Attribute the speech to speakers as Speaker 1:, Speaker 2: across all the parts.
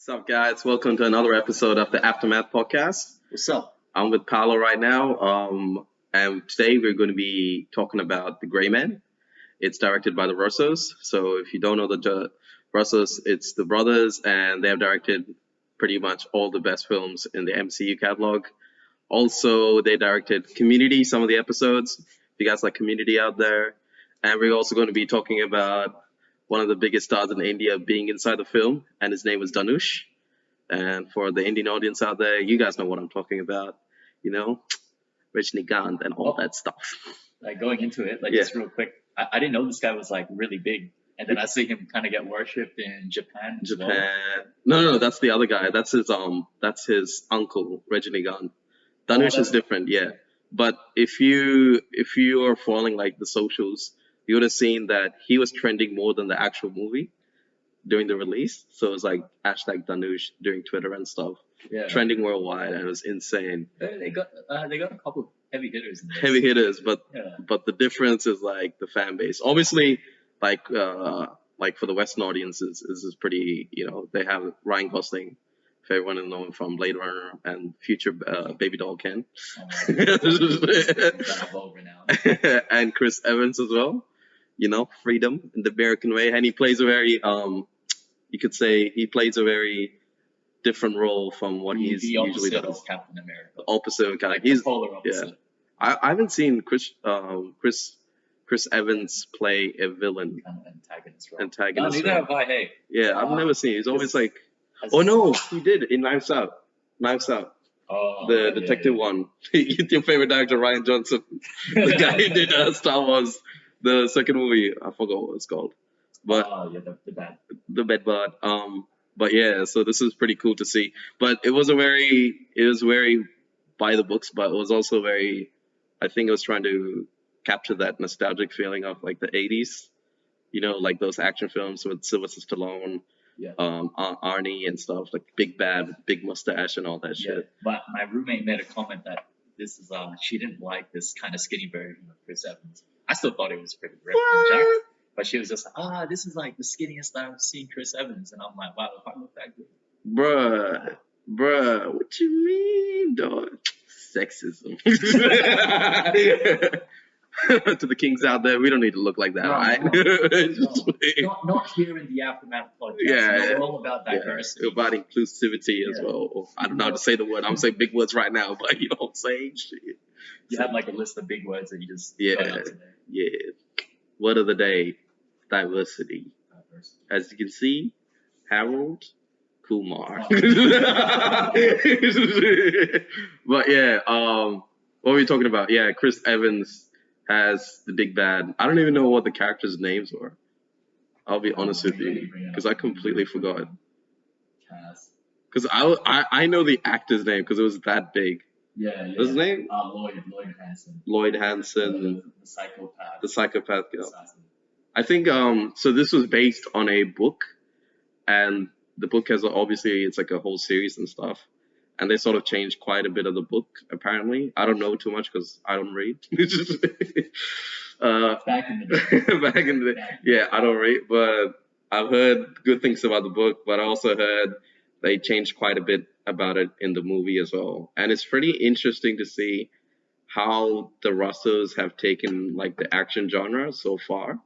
Speaker 1: What's up, guys? Welcome to another episode of the Aftermath podcast.
Speaker 2: What's up?
Speaker 1: I'm with Paolo right now, and today we're going to be talking about The Gray Man. It's directed by the Russos. So if you don't know the Russos, it's the brothers, and they have directed pretty much all the best films in the MCU catalog. Also, they directed Community, some of the episodes. If you guys like Community out there. And we're also going to be talking about one of the biggest stars in India being inside the film, and his name is Dhanush. And for the Indian audience out there, you guys know what I'm talking about, you know, Rajnikant and all that stuff.
Speaker 2: Like going into it,
Speaker 1: Yeah.
Speaker 2: just real quick, I didn't know this guy was like really big, and then I see him kind of get worshipped in Japan. As well.
Speaker 1: Japan. No, that's the other guy. That's his uncle, Rajnikant. Dhanush is different, yeah. But if you are following like the socials, you would have seen that he was trending more than the actual movie during the release. So it was like hashtag Dhanush during Twitter and stuff,
Speaker 2: Yeah,
Speaker 1: trending worldwide, and it was insane.
Speaker 2: they got a couple of heavy hitters in this.
Speaker 1: Heavy hitters, but
Speaker 2: Yeah,
Speaker 1: the difference is like the fan base. Obviously, like for the Western audiences, this is pretty. You know, they have Ryan Gosling, if everyone knows him from Blade Runner and future Baby Doll Ken,
Speaker 2: kind of over now.
Speaker 1: and Chris Evans as well. You know, freedom in the American way, and he plays a very you could say he plays a very different role from what he's
Speaker 2: The
Speaker 1: usually
Speaker 2: opposite
Speaker 1: does.
Speaker 2: of Captain America.
Speaker 1: Opposite kind
Speaker 2: Like
Speaker 1: of. He's
Speaker 2: the polar opposite.
Speaker 1: I haven't seen Chris Evans play a villain
Speaker 2: Kind of antagonist role.
Speaker 1: antagonist.
Speaker 2: Neither have I. Hey,
Speaker 1: Yeah, I've never seen. He's always like,
Speaker 2: as-
Speaker 1: oh no, he did in Knives Out. Knives Out,
Speaker 2: Oh,
Speaker 1: the
Speaker 2: yeah,
Speaker 1: detective
Speaker 2: yeah.
Speaker 1: one. Your favorite director, Ryan Johnson, the guy who did Star Wars, the second movie. I forgot what it's called, but
Speaker 2: Oh, yeah, the bad.
Speaker 1: the bedbug. But yeah, so this is pretty cool to see. But it was very by the books, but it was also very. I think it was trying to capture that nostalgic feeling of like the '80s. You know, like those action films with Sylvester Stallone,
Speaker 2: Yeah.
Speaker 1: Arnie and stuff, like Big Bad, with big mustache and all that
Speaker 2: Yeah,
Speaker 1: shit.
Speaker 2: but my roommate made a comment that this is she didn't like this kind of skinny version of Chris Evans. I still thought it was pretty ripped and jacked, but she was just like, this is like the skinniest I've seen Chris Evans, and I'm like, wow, if I look that good.
Speaker 1: Bruh, what you mean, dog? Sexism. To the kings out there, we don't need to look like that,
Speaker 2: No,
Speaker 1: right?
Speaker 2: no. Not here in the Aftermath podcast.
Speaker 1: Yeah,
Speaker 2: We're all about diversity.
Speaker 1: Yeah, about inclusivity as
Speaker 2: Yeah.
Speaker 1: well. Or, I don't know how to say the word. I'm saying big words right now, but you know what I'm saying? Shit.
Speaker 2: You had like a list of big words that you just
Speaker 1: Yeah.
Speaker 2: got out today.
Speaker 1: Yeah. Word of the day, diversity.
Speaker 2: Diversity.
Speaker 1: As you can see, Harold Kumar. But yeah, what were we talking about? Yeah, Chris Evans has the big bad. I don't even know what the characters' names were. I'll be honest with you, because I completely forgot.
Speaker 2: Cass.
Speaker 1: Because I know the actor's name because it was that big.
Speaker 2: Yeah.
Speaker 1: What's his name?
Speaker 2: Lloyd Hansen.
Speaker 1: Lloyd Hansen,
Speaker 2: The psychopath.
Speaker 1: the psychopath. You know.
Speaker 2: Assassin.
Speaker 1: I think so. This was based on a book, and the book has obviously it's like a whole series and stuff, and they sort of changed quite a bit of the book. Apparently, I don't know too much because I don't read.
Speaker 2: Back in the day.
Speaker 1: Back in the yeah, I don't read, but I've heard good things about the book. But I also heard they changed quite a bit about it in the movie as well, and it's pretty interesting to see how the Russos have taken like the action genre so far.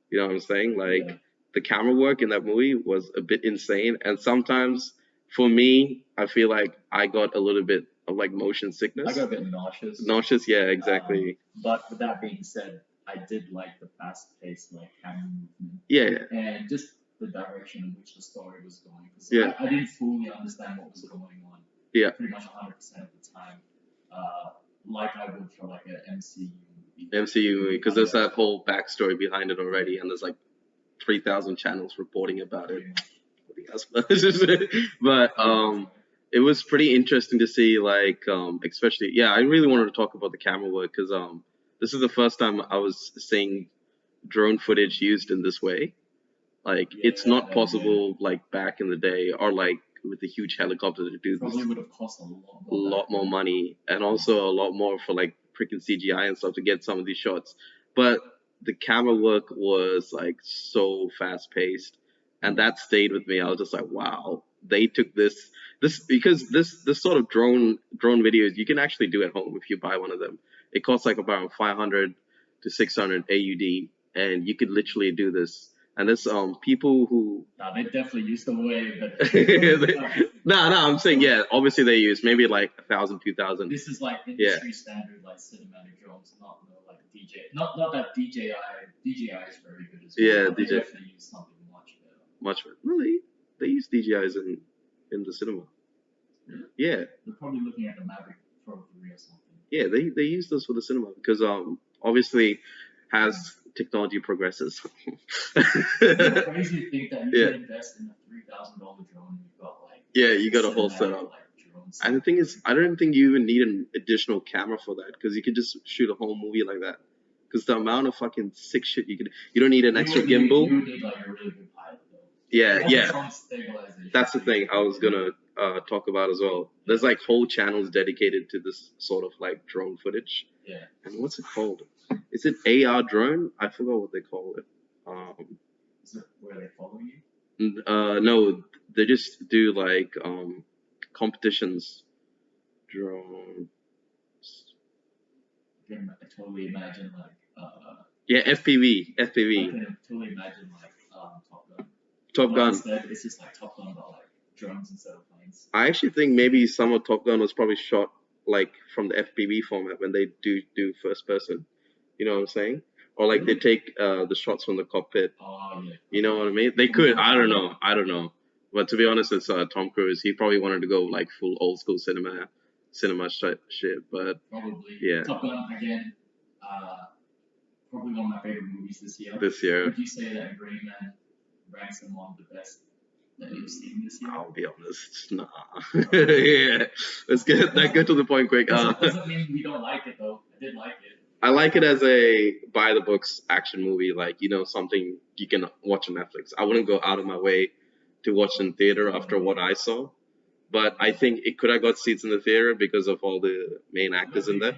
Speaker 1: You know what I'm saying? Like
Speaker 2: Yeah.
Speaker 1: the camera work in that movie was a bit insane, and sometimes for me, I feel like I got a little bit of like motion sickness.
Speaker 2: I got a bit nauseous.
Speaker 1: Nauseous, yeah, exactly.
Speaker 2: But with that being said, I did like the fast-paced like camera movement
Speaker 1: Yeah,
Speaker 2: and just the direction in which the story was going. 'Cause
Speaker 1: Yeah.
Speaker 2: I didn't fully understand what was going on.
Speaker 1: Yeah.
Speaker 2: Pretty much 100% of the time, like I would for like an MCU movie.
Speaker 1: MCU, because there's that whole backstory behind it already, and there's like 3,000 channels reporting about it. But it was pretty interesting to see, like, especially, yeah, I really wanted to talk about the camera work because this is the first time I was seeing drone footage used in this way. Like, it's not possible, like, back in the day, or like with a huge helicopter to do this.
Speaker 2: Probably would have cost a
Speaker 1: A lot more money, and also a lot more for like freaking CGI and stuff to get some of these shots. But the camera work was like so fast paced, and that stayed with me. I was just like, wow, they took this because this sort of drone videos you can actually do at home if you buy one of them. It costs like about 500 to 600 AUD, and you could literally do this. And there's people who
Speaker 2: Nah, they definitely used the way, but
Speaker 1: no, I'm saying yeah. Obviously they use maybe like 1,000, 2,000.
Speaker 2: this is like
Speaker 1: Yeah,
Speaker 2: industry standard, like cinematic drones, not no like DJ. Not that DJI is very good as well.
Speaker 1: yeah,
Speaker 2: But they
Speaker 1: DJ
Speaker 2: definitely use something much better.
Speaker 1: much. No, they use DJIs in the cinema.
Speaker 2: Really?
Speaker 1: Yeah,
Speaker 2: They're probably looking at the Mavic Pro 3 or something.
Speaker 1: yeah, they use this for the cinema because obviously as technology progresses.
Speaker 2: It's crazy to think that you
Speaker 1: Yeah,
Speaker 2: can invest in a $3,000 drone and you've got like
Speaker 1: yeah, you got a whole
Speaker 2: cinematic
Speaker 1: setup.
Speaker 2: like drones.
Speaker 1: And the thing is, I don't think you even need an additional camera for that because you could just shoot a whole movie like that. Because the amount of fucking sick shit you don't need an extra gimbal.
Speaker 2: You would need like a really good pilot though.
Speaker 1: Yeah,
Speaker 2: It
Speaker 1: yeah,
Speaker 2: has some stabilization.
Speaker 1: that's the thing I was gonna talk about as well. There's like whole channels dedicated to this sort of like drone footage.
Speaker 2: Yeah.
Speaker 1: And what's it called? Is it AR drone? I forgot what they call it.
Speaker 2: Is it where they follow you?
Speaker 1: No, they just do like competitions. Drone.
Speaker 2: I can totally imagine like
Speaker 1: Yeah, FPV,
Speaker 2: I
Speaker 1: FPV.
Speaker 2: can totally imagine like Top Gun.
Speaker 1: Top
Speaker 2: But
Speaker 1: Gun.
Speaker 2: instead it's just like Top Gun but like drones instead of planes.
Speaker 1: I actually think maybe some of Top Gun was probably shot like from the FPV format when they do first person. You know what I'm saying? Or like they
Speaker 2: Really?
Speaker 1: take the shots from the cockpit.
Speaker 2: Oh yeah.
Speaker 1: You know what I mean? They could. I don't know. I don't know. But to be honest, it's Tom Cruise. He probably wanted to go like full old school cinema shit. But
Speaker 2: Probably.
Speaker 1: yeah,
Speaker 2: Top Gun again. Probably one of my favorite movies this year.
Speaker 1: this year,
Speaker 2: Would you say that Gray Man ranks among the best that you've seen this year?
Speaker 1: I'll be honest, nah. Yeah, let's get to the point quick.
Speaker 2: Doesn't mean we don't like it though. I did like it.
Speaker 1: I like it as a by the books action movie, like something you can watch on Netflix. I wouldn't go out of my way to watch in theater after what I saw, but I think it could have got seats in the theater because of all the main actors in there.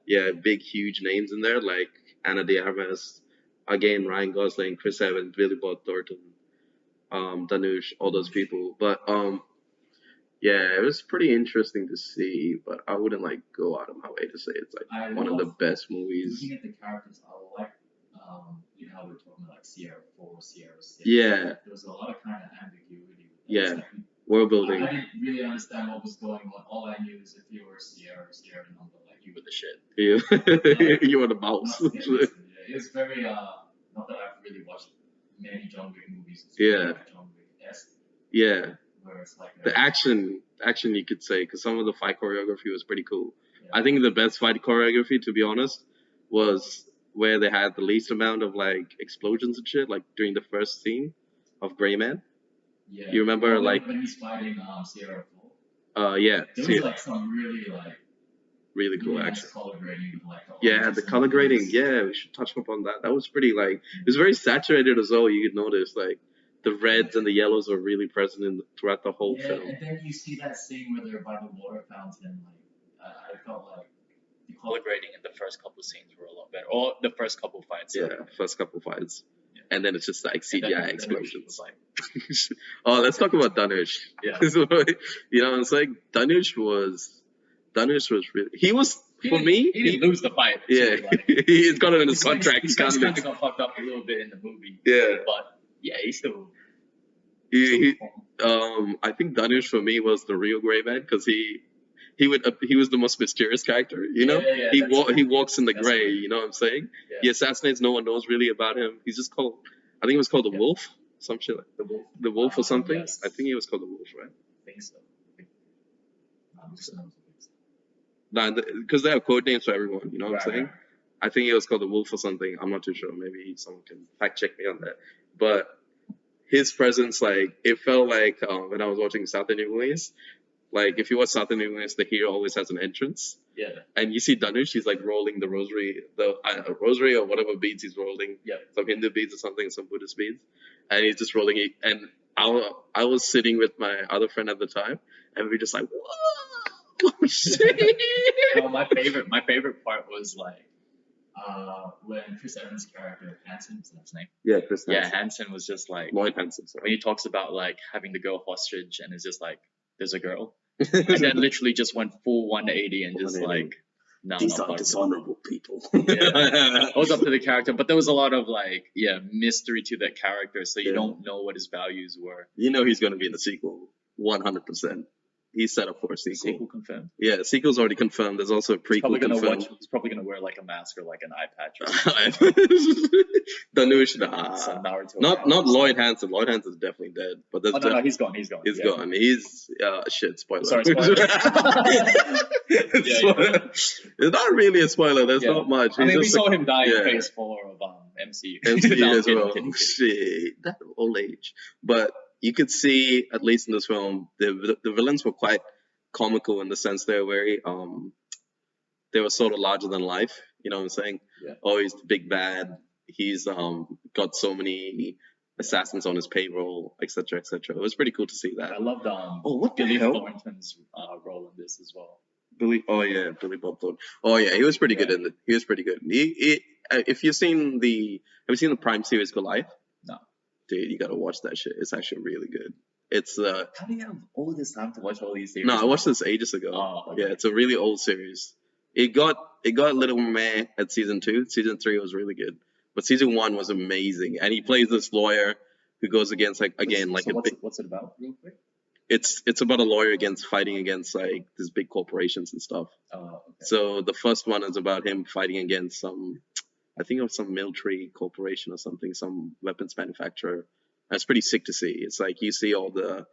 Speaker 1: Yeah, big huge names in there like Anna de Armas, again Ryan Gosling, Chris Evans, Billy Bob Thornton, Dhanush, all those people. But yeah, it was pretty interesting to see, but I wouldn't like go out of my way to say it's like
Speaker 2: I
Speaker 1: one of the
Speaker 2: love
Speaker 1: best movies.
Speaker 2: looking at the characters. I like you know how we're talking about like Sierra 4, Sierra 6.
Speaker 1: Yeah,
Speaker 2: There was a lot of kind of ambiguity with that.
Speaker 1: yeah,
Speaker 2: It's like,
Speaker 1: world
Speaker 2: I
Speaker 1: building.
Speaker 2: didn't really understand what was going on. All I knew is if you were Sierra number, like you were the shit.
Speaker 1: You,
Speaker 2: Like,
Speaker 1: you were the mouse.
Speaker 2: not getting this, yeah, it was very not that I've really watched many John Wick movies. It's
Speaker 1: Yeah,
Speaker 2: very like John Wick-esque,
Speaker 1: yeah.
Speaker 2: where it's like
Speaker 1: The action you could say, because some of the fight choreography was pretty cool.
Speaker 2: yeah,
Speaker 1: I think the best fight choreography, to be honest, was where they had the least amount of like explosions and shit, like during the first scene of Gray Man.
Speaker 2: yeah.
Speaker 1: You remember like
Speaker 2: when he's fighting Sierra 4,
Speaker 1: yeah,
Speaker 2: there
Speaker 1: see,
Speaker 2: was like some really like
Speaker 1: really cool
Speaker 2: really
Speaker 1: action.
Speaker 2: nice color grading with like the
Speaker 1: Yeah,
Speaker 2: oranges
Speaker 1: the
Speaker 2: and
Speaker 1: color grading.
Speaker 2: blues.
Speaker 1: Yeah, we should touch upon that. That was pretty like it was very saturated as well. You could notice like the reds and the yellows were really present throughout the whole
Speaker 2: Yeah,
Speaker 1: film.
Speaker 2: and then you see that scene where they're by the water fountain. Like I felt like the color grading in the first couple scenes were a lot better, or the first couple fights.
Speaker 1: Yeah, first couple fights.
Speaker 2: Yeah.
Speaker 1: And then it's just like
Speaker 2: And then
Speaker 1: CGI
Speaker 2: Dhanush
Speaker 1: explosions.
Speaker 2: was like,
Speaker 1: Oh, let's talk about Dhanush.
Speaker 2: yeah.
Speaker 1: You know, it's like Dhanush was really for me.
Speaker 2: He didn't lose the fight.
Speaker 1: Yeah,
Speaker 2: So, like,
Speaker 1: he's got it in his contract.
Speaker 2: His
Speaker 1: He can't
Speaker 2: contract
Speaker 1: lose.
Speaker 2: got fucked up a little bit in the movie.
Speaker 1: Yeah,
Speaker 2: But yeah, he still
Speaker 1: he,
Speaker 2: performed.
Speaker 1: I think Dhanush for me was the real Grey Man because he was the most mysterious character. You know,
Speaker 2: Yeah,
Speaker 1: he walks in the
Speaker 2: that's
Speaker 1: gray.
Speaker 2: cool.
Speaker 1: You know what I'm saying?
Speaker 2: Yeah.
Speaker 1: He assassinates. No one knows really about him. He's just called. I think it was called the
Speaker 2: Yeah.
Speaker 1: Wolf. Some shit like
Speaker 2: The Wolf.
Speaker 1: the Wolf or something.
Speaker 2: Yes.
Speaker 1: I think he was called the Wolf, right?
Speaker 2: I think so.
Speaker 1: Nah, because they have code names for everyone. You know what I'm
Speaker 2: Right,
Speaker 1: saying?
Speaker 2: right.
Speaker 1: I think it was called the Wolf or something. I'm not too sure. Maybe someone can fact check me on that. But his presence, like, it felt like when I was watching South Indian movies. Like, if you watch South Indian movies, the hero always has an entrance.
Speaker 2: Yeah.
Speaker 1: And you see Dhanush, he's like rolling the rosary, rosary or whatever beads he's rolling,
Speaker 2: Yeah.
Speaker 1: some Hindu beads or something, some Buddhist beads, and he's just rolling it. And I was sitting with my other friend at the time, and we were just like, whoa, shit.
Speaker 2: No, my favorite part was like when Chris Evans' character Hansen, is that his name?
Speaker 1: Yeah, Chris
Speaker 2: Yeah,
Speaker 1: Hansen.
Speaker 2: Hansen was just like
Speaker 1: Lloyd Hansen,
Speaker 2: when
Speaker 1: sorry.
Speaker 2: he talks about like having the girl hostage and it's just like there's a girl, and then literally just went full 180 and just
Speaker 1: 180.
Speaker 2: like no,
Speaker 1: These
Speaker 2: not
Speaker 1: are
Speaker 2: fucking.
Speaker 1: dishonorable people.
Speaker 2: Yeah. It was up to the character, but there was a lot of like mystery to that character, so you
Speaker 1: Yeah.
Speaker 2: don't know what his values were.
Speaker 1: You know he's going to be in the sequel, 100%. He's set up for a sequel.
Speaker 2: Sequel confirmed.
Speaker 1: Yeah, sequel's already confirmed. There's also a
Speaker 2: He's probably
Speaker 1: prequel
Speaker 2: gonna
Speaker 1: confirmed.
Speaker 2: he's probably gonna wear like a mask or like an eye patch or something.
Speaker 1: Dhanush,
Speaker 2: Some
Speaker 1: nah.
Speaker 2: Naruto.
Speaker 1: Not
Speaker 2: character.
Speaker 1: Lloyd Hansen. Lloyd Hansen's definitely dead. But there's
Speaker 2: Oh no, he's gone. He's gone.
Speaker 1: he's
Speaker 2: Yeah.
Speaker 1: gone. He's shit. Spoiler.
Speaker 2: Sorry, spoiler.
Speaker 1: It's not really a spoiler. There's
Speaker 2: Yeah.
Speaker 1: not much.
Speaker 2: I mean, we
Speaker 1: He's just
Speaker 2: saw him die
Speaker 1: yeah.
Speaker 2: in Phase 4 of MCU.
Speaker 1: MCU
Speaker 2: No, I'm
Speaker 1: as
Speaker 2: kidding,
Speaker 1: well.
Speaker 2: kidding.
Speaker 1: Shit, that old age. But you could see, at least in this film, the villains were quite comical in the sense they were very they were sort of larger than life. You know what I'm saying?
Speaker 2: Yeah.
Speaker 1: Oh, he's the big bad. He's got so many assassins on his payroll, etc., etc. It was pretty cool to see that.
Speaker 2: I loved
Speaker 1: Oh, what the
Speaker 2: Billy
Speaker 1: hell?
Speaker 2: Thornton's role in this as well.
Speaker 1: Billy Bob Thornton. Oh yeah, he was pretty good in it. He was pretty good. If you've seen have you seen the Prime series Goliath?
Speaker 2: No.
Speaker 1: Dude, you gotta watch that shit. It's actually really good. It's
Speaker 2: How do you have all this time to watch all these series?
Speaker 1: no, I watched this ages ago.
Speaker 2: Oh, okay.
Speaker 1: Yeah, it's a really old series. It got a little meh at season 2. Season 3 was really good, but season 1 was amazing. And he plays this lawyer who goes against
Speaker 2: What's it about, real quick?
Speaker 1: it's about a lawyer fighting against like these big corporations and stuff.
Speaker 2: Oh, okay.
Speaker 1: So the first one is about him fighting against some military corporation or something, some weapons manufacturer. And it's pretty sick to see. It's like you see all the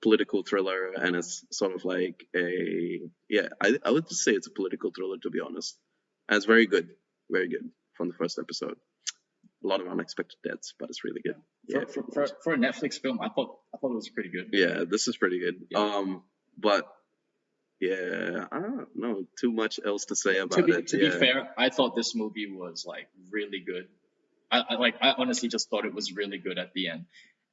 Speaker 1: political thriller, and it's sort of like I would just say it's a political thriller, to be honest. And it's very good from the first episode. A lot of unexpected deaths, but it's really good. Yeah,
Speaker 2: For a Netflix film, I thought it was pretty good.
Speaker 1: yeah, this is pretty good.
Speaker 2: Yeah.
Speaker 1: But yeah, I don't know too much else to say about it.
Speaker 2: To be fair, I thought this movie was like really good. I honestly just thought it was really good at the end.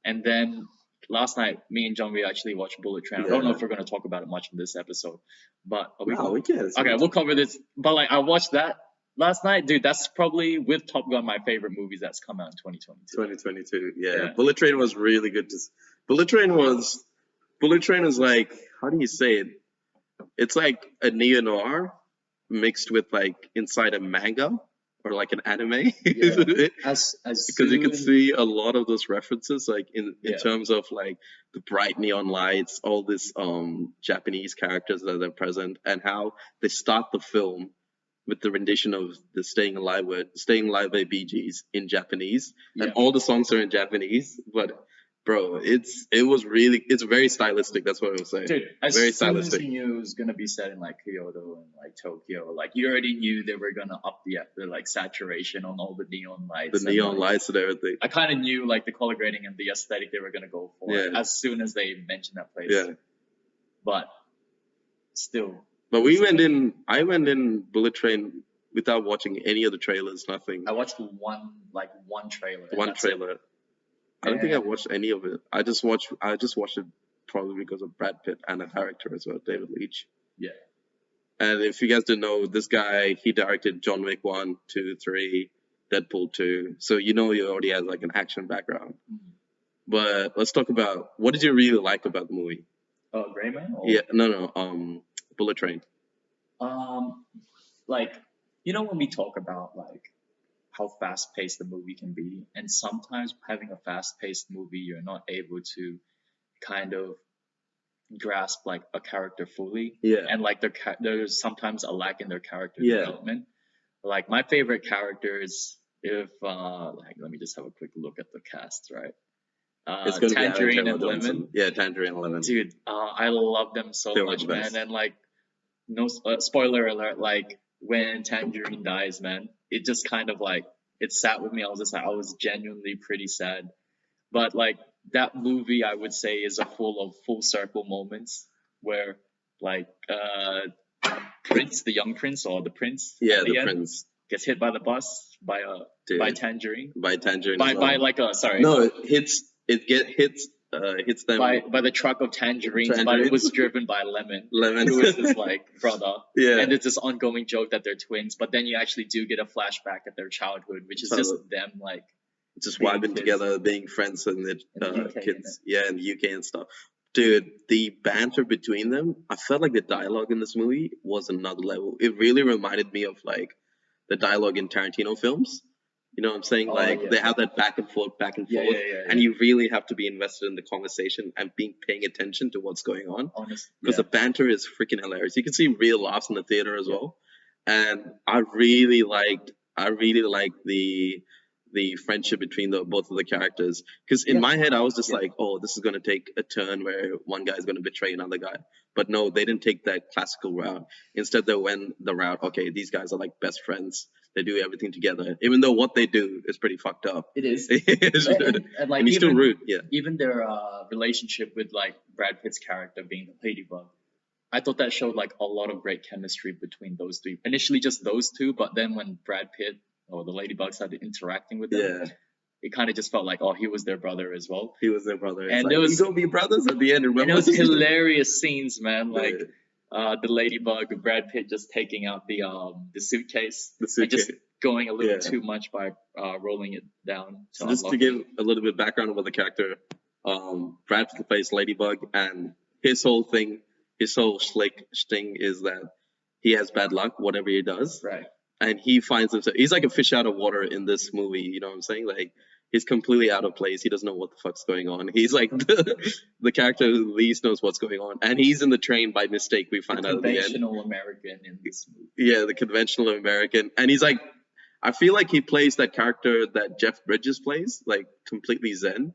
Speaker 2: And then last night, me and John, we actually watched Bullet Train. I don't know if we're going to talk about it much in this episode, but
Speaker 1: we can.
Speaker 2: Okay, we'll cover this. But like, I watched that last night, dude. That's probably with Top Gun my favorite movies that's come out in 2022.
Speaker 1: 2022, yeah.
Speaker 2: Yeah.
Speaker 1: Bullet Train was really good. Bullet Train is like, how do you say it? It's like a neo noir mixed with like inside a manga or like an anime.
Speaker 2: Yeah.
Speaker 1: Because you can see a lot of those references, like in
Speaker 2: Yeah.
Speaker 1: terms of like the bright neon lights, all these Japanese characters that are present, and how they start the film with the rendition of the Staying Alive by Bee Gees in Japanese, and
Speaker 2: Yeah.
Speaker 1: all the songs are in Japanese. But bro, it's very stylistic. That's what I was saying.
Speaker 2: Dude, as
Speaker 1: Very
Speaker 2: soon as
Speaker 1: stylistic.
Speaker 2: you knew it was gonna be set in like Kyoto and like Tokyo, like you already knew they were gonna up the like saturation on all the neon lights.
Speaker 1: The
Speaker 2: and,
Speaker 1: neon
Speaker 2: like,
Speaker 1: lights and everything.
Speaker 2: I kind of knew like the color grading and the aesthetic they were gonna go for
Speaker 1: Yeah.
Speaker 2: as soon as they mentioned that place.
Speaker 1: Yeah.
Speaker 2: But still,
Speaker 1: But I went in Bullet Train without watching any of the trailers, nothing.
Speaker 2: I watched one trailer. and
Speaker 1: One
Speaker 2: that's it.
Speaker 1: trailer. I don't think I watched any of it. I just watched it probably because of Brad Pitt and the director as well, David Leitch.
Speaker 2: Yeah.
Speaker 1: And if you guys didn't know, this guy, he directed John Wick 1, 2, 3, Deadpool 2. So you know he already has like an action background.
Speaker 2: Mhm.
Speaker 1: But let's talk about, what did you really like about the movie?
Speaker 2: Gray Man? Or,
Speaker 1: Yeah, no, Bullet Train.
Speaker 2: Like, you know when we talk about like how fast paced the movie can be, and sometimes having a fast paced movie, you're not able to kind of grasp like a character fully,
Speaker 1: Yeah.
Speaker 2: and like there's sometimes a lack in their character
Speaker 1: Yeah.
Speaker 2: development. Like my favorite characters, if like let me just have a quick look at the cast, right?
Speaker 1: It's gonna be Aaron
Speaker 2: Tangerine
Speaker 1: Taylor
Speaker 2: and
Speaker 1: Johnson.
Speaker 2: Lemon.
Speaker 1: Yeah, Tangerine and Lemon.
Speaker 2: Dude, I love them so
Speaker 1: They were
Speaker 2: much,
Speaker 1: the
Speaker 2: man.
Speaker 1: best.
Speaker 2: And like, no spoiler alert, like when Tangerine dies, man, it just kind of like it sat with me. I was genuinely pretty sad. But like that movie, I would say, is full of full circle moments where like Prince, the young Prince or the Prince,
Speaker 1: Yeah,
Speaker 2: at the
Speaker 1: the
Speaker 2: end,
Speaker 1: Prince.
Speaker 2: gets hit by the bus by
Speaker 1: Dude.
Speaker 2: by Tangerine,
Speaker 1: By Tangerine.
Speaker 2: by
Speaker 1: as well.
Speaker 2: like a sorry.
Speaker 1: No, it hits hits them
Speaker 2: by the truck of tangerines, but it was driven by Lemon,
Speaker 1: lemons.
Speaker 2: who is his like brother.
Speaker 1: Yeah.
Speaker 2: And it's this ongoing joke that they're twins, but then you actually do get a flashback at their childhood, which is just them like
Speaker 1: Just
Speaker 2: being
Speaker 1: vibing
Speaker 2: kids.
Speaker 1: together, being friends, and
Speaker 2: In the UK,
Speaker 1: kids. Yeah, in the UK and stuff. Dude, the banter between them, I felt like the dialogue in this movie was another level. It really reminded me of like the dialogue in Tarantino films. You know what I'm saying?
Speaker 2: Oh,
Speaker 1: Like
Speaker 2: yeah.
Speaker 1: they have that back and forth,
Speaker 2: Yeah,
Speaker 1: and you really have to be invested in the conversation and paying attention to what's going on
Speaker 2: Honestly,
Speaker 1: because
Speaker 2: yeah.
Speaker 1: the banter is freaking hilarious. You can see real laughs in the theater as
Speaker 2: Yeah.
Speaker 1: well, and I really liked the friendship between the both of the characters because in
Speaker 2: Yeah.
Speaker 1: my head I was just
Speaker 2: Yeah.
Speaker 1: like, oh, this is gonna take a turn where one guy is gonna betray another guy, but no, they didn't take that classical route. Instead, they went the route, okay, these guys are like best friends. They do everything together, even though what they do is pretty fucked up.
Speaker 2: It is.
Speaker 1: and,
Speaker 2: And like
Speaker 1: you still
Speaker 2: even
Speaker 1: root, yeah.
Speaker 2: even their relationship with like Brad Pitt's character being the ladybug, I thought that showed like a lot of great chemistry between those three. Initially just those two, but then when Brad Pitt or the ladybug started interacting with them,
Speaker 1: Yeah,
Speaker 2: it kind of just felt like, oh, he was their brother as well.
Speaker 1: he was their brother. It's
Speaker 2: And
Speaker 1: like,
Speaker 2: it was-
Speaker 1: you gonna be brothers at the end, remember?
Speaker 2: And it was hilarious scenes, man. Like
Speaker 1: Yeah.
Speaker 2: the ladybug, Brad Pitt just taking out the suitcase,
Speaker 1: The
Speaker 2: and just
Speaker 1: suitcase.
Speaker 2: going a little
Speaker 1: Yeah.
Speaker 2: too much by rolling it down.
Speaker 1: So just to give a little bit of background about the character, Brad Pitt plays Ladybug, and his whole thing, his whole sting is that he has bad luck, whatever he does,
Speaker 2: right.
Speaker 1: and he finds himself. He's like a fish out of water in this movie. You know what I'm saying? Like he's completely out of place. He doesn't know what the fuck's going on. He's like the character who least knows what's going on, and he's in the train by mistake. We find
Speaker 2: The
Speaker 1: out at the end.
Speaker 2: conventional American in this movie.
Speaker 1: Yeah, the conventional American, and he's like, I feel like he plays that character that Jeff Bridges plays, like completely zen.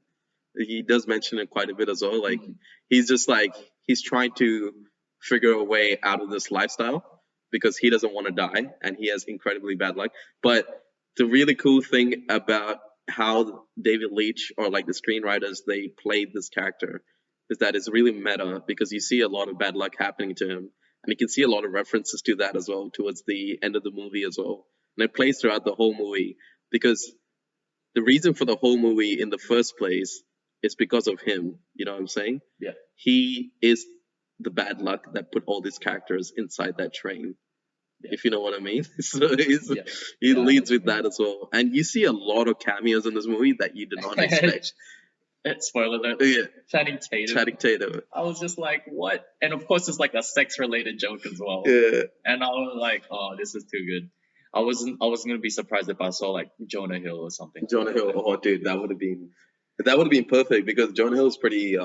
Speaker 1: He does mention it quite a bit as well. Like he's just like he's trying to figure a way out of this lifestyle because he doesn't want to die and he has incredibly bad luck. But the really cool thing about how David Leitch or like the screenwriters they played this character is that it's really meta because you see a lot of bad luck happening to him and you can see a lot of references to that as well towards the end of the movie as well. And it plays throughout the whole movie because the reason for the whole movie in the first place is because of him. You know what I'm saying?
Speaker 2: Yeah.
Speaker 1: He is the bad luck that put all these characters inside that train.
Speaker 2: Yeah.
Speaker 1: If you know what I mean. So he
Speaker 2: Yeah,
Speaker 1: leads with that as well. And you see a lot of cameos in this movie that you did not expect.
Speaker 2: Spoiler alert.
Speaker 1: Yeah.
Speaker 2: Channing Tatum.
Speaker 1: Channing Tatum.
Speaker 2: I was just like, what? And of course, it's like a sex-related joke as well.
Speaker 1: Yeah.
Speaker 2: And I was like, oh, this is too good. I wasn't gonna be surprised if I saw like Jonah Hill or something.
Speaker 1: Jonah Hill. Oh, dude, that would have been perfect because Jonah Hill's pretty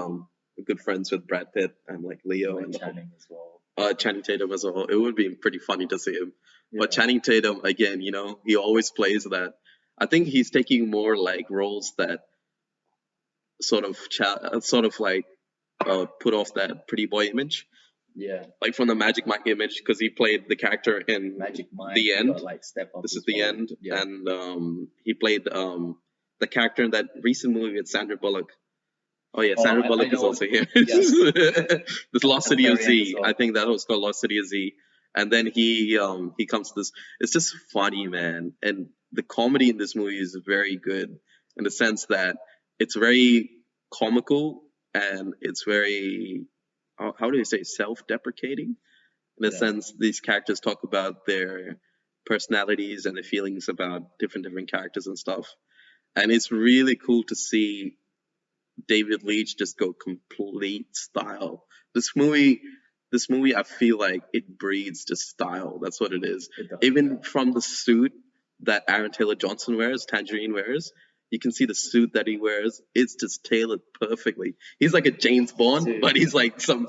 Speaker 1: good friends with Brad Pitt and like Leo and
Speaker 2: Channing as well.
Speaker 1: Channing Tatum as well. It would be pretty funny to see him.
Speaker 2: Yeah.
Speaker 1: But Channing Tatum, again, you know, he always plays that. I think he's taking more like roles that sort of like put off that pretty boy image,
Speaker 2: Yeah.
Speaker 1: like from the Magic Mike image, because he played the character in
Speaker 2: Magic Mike.
Speaker 1: The End.
Speaker 2: got, like Step Up.
Speaker 1: This
Speaker 2: as
Speaker 1: is the
Speaker 2: well.
Speaker 1: end,
Speaker 2: Yeah.
Speaker 1: and he played the character in that recent movie with Sandra Bullock. Oh yeah,
Speaker 2: Oh,
Speaker 1: Sandra
Speaker 2: I
Speaker 1: Bullock is
Speaker 2: know.
Speaker 1: also here.
Speaker 2: Yes.
Speaker 1: This Lost City of
Speaker 2: very end
Speaker 1: Z.
Speaker 2: as well.
Speaker 1: I think that was called Lost City of Z. And then he comes to this. It's just funny, man. And the comedy in this movie is very good in the sense that it's very comical and it's very how do you say self-deprecating in a
Speaker 2: Yeah.
Speaker 1: sense. These characters talk about their personalities and their feelings about different characters and stuff. And it's really cool to see David Leitch just go complete style. This movie, I feel like it breeds just style. That's what it is.
Speaker 2: It does,
Speaker 1: Even from the suit that Aaron Taylor Johnson wears, Tangerine wears, you can see the suit that he wears. It's just tailored perfectly. He's like a James Bond,
Speaker 2: Dude.
Speaker 1: but he's like some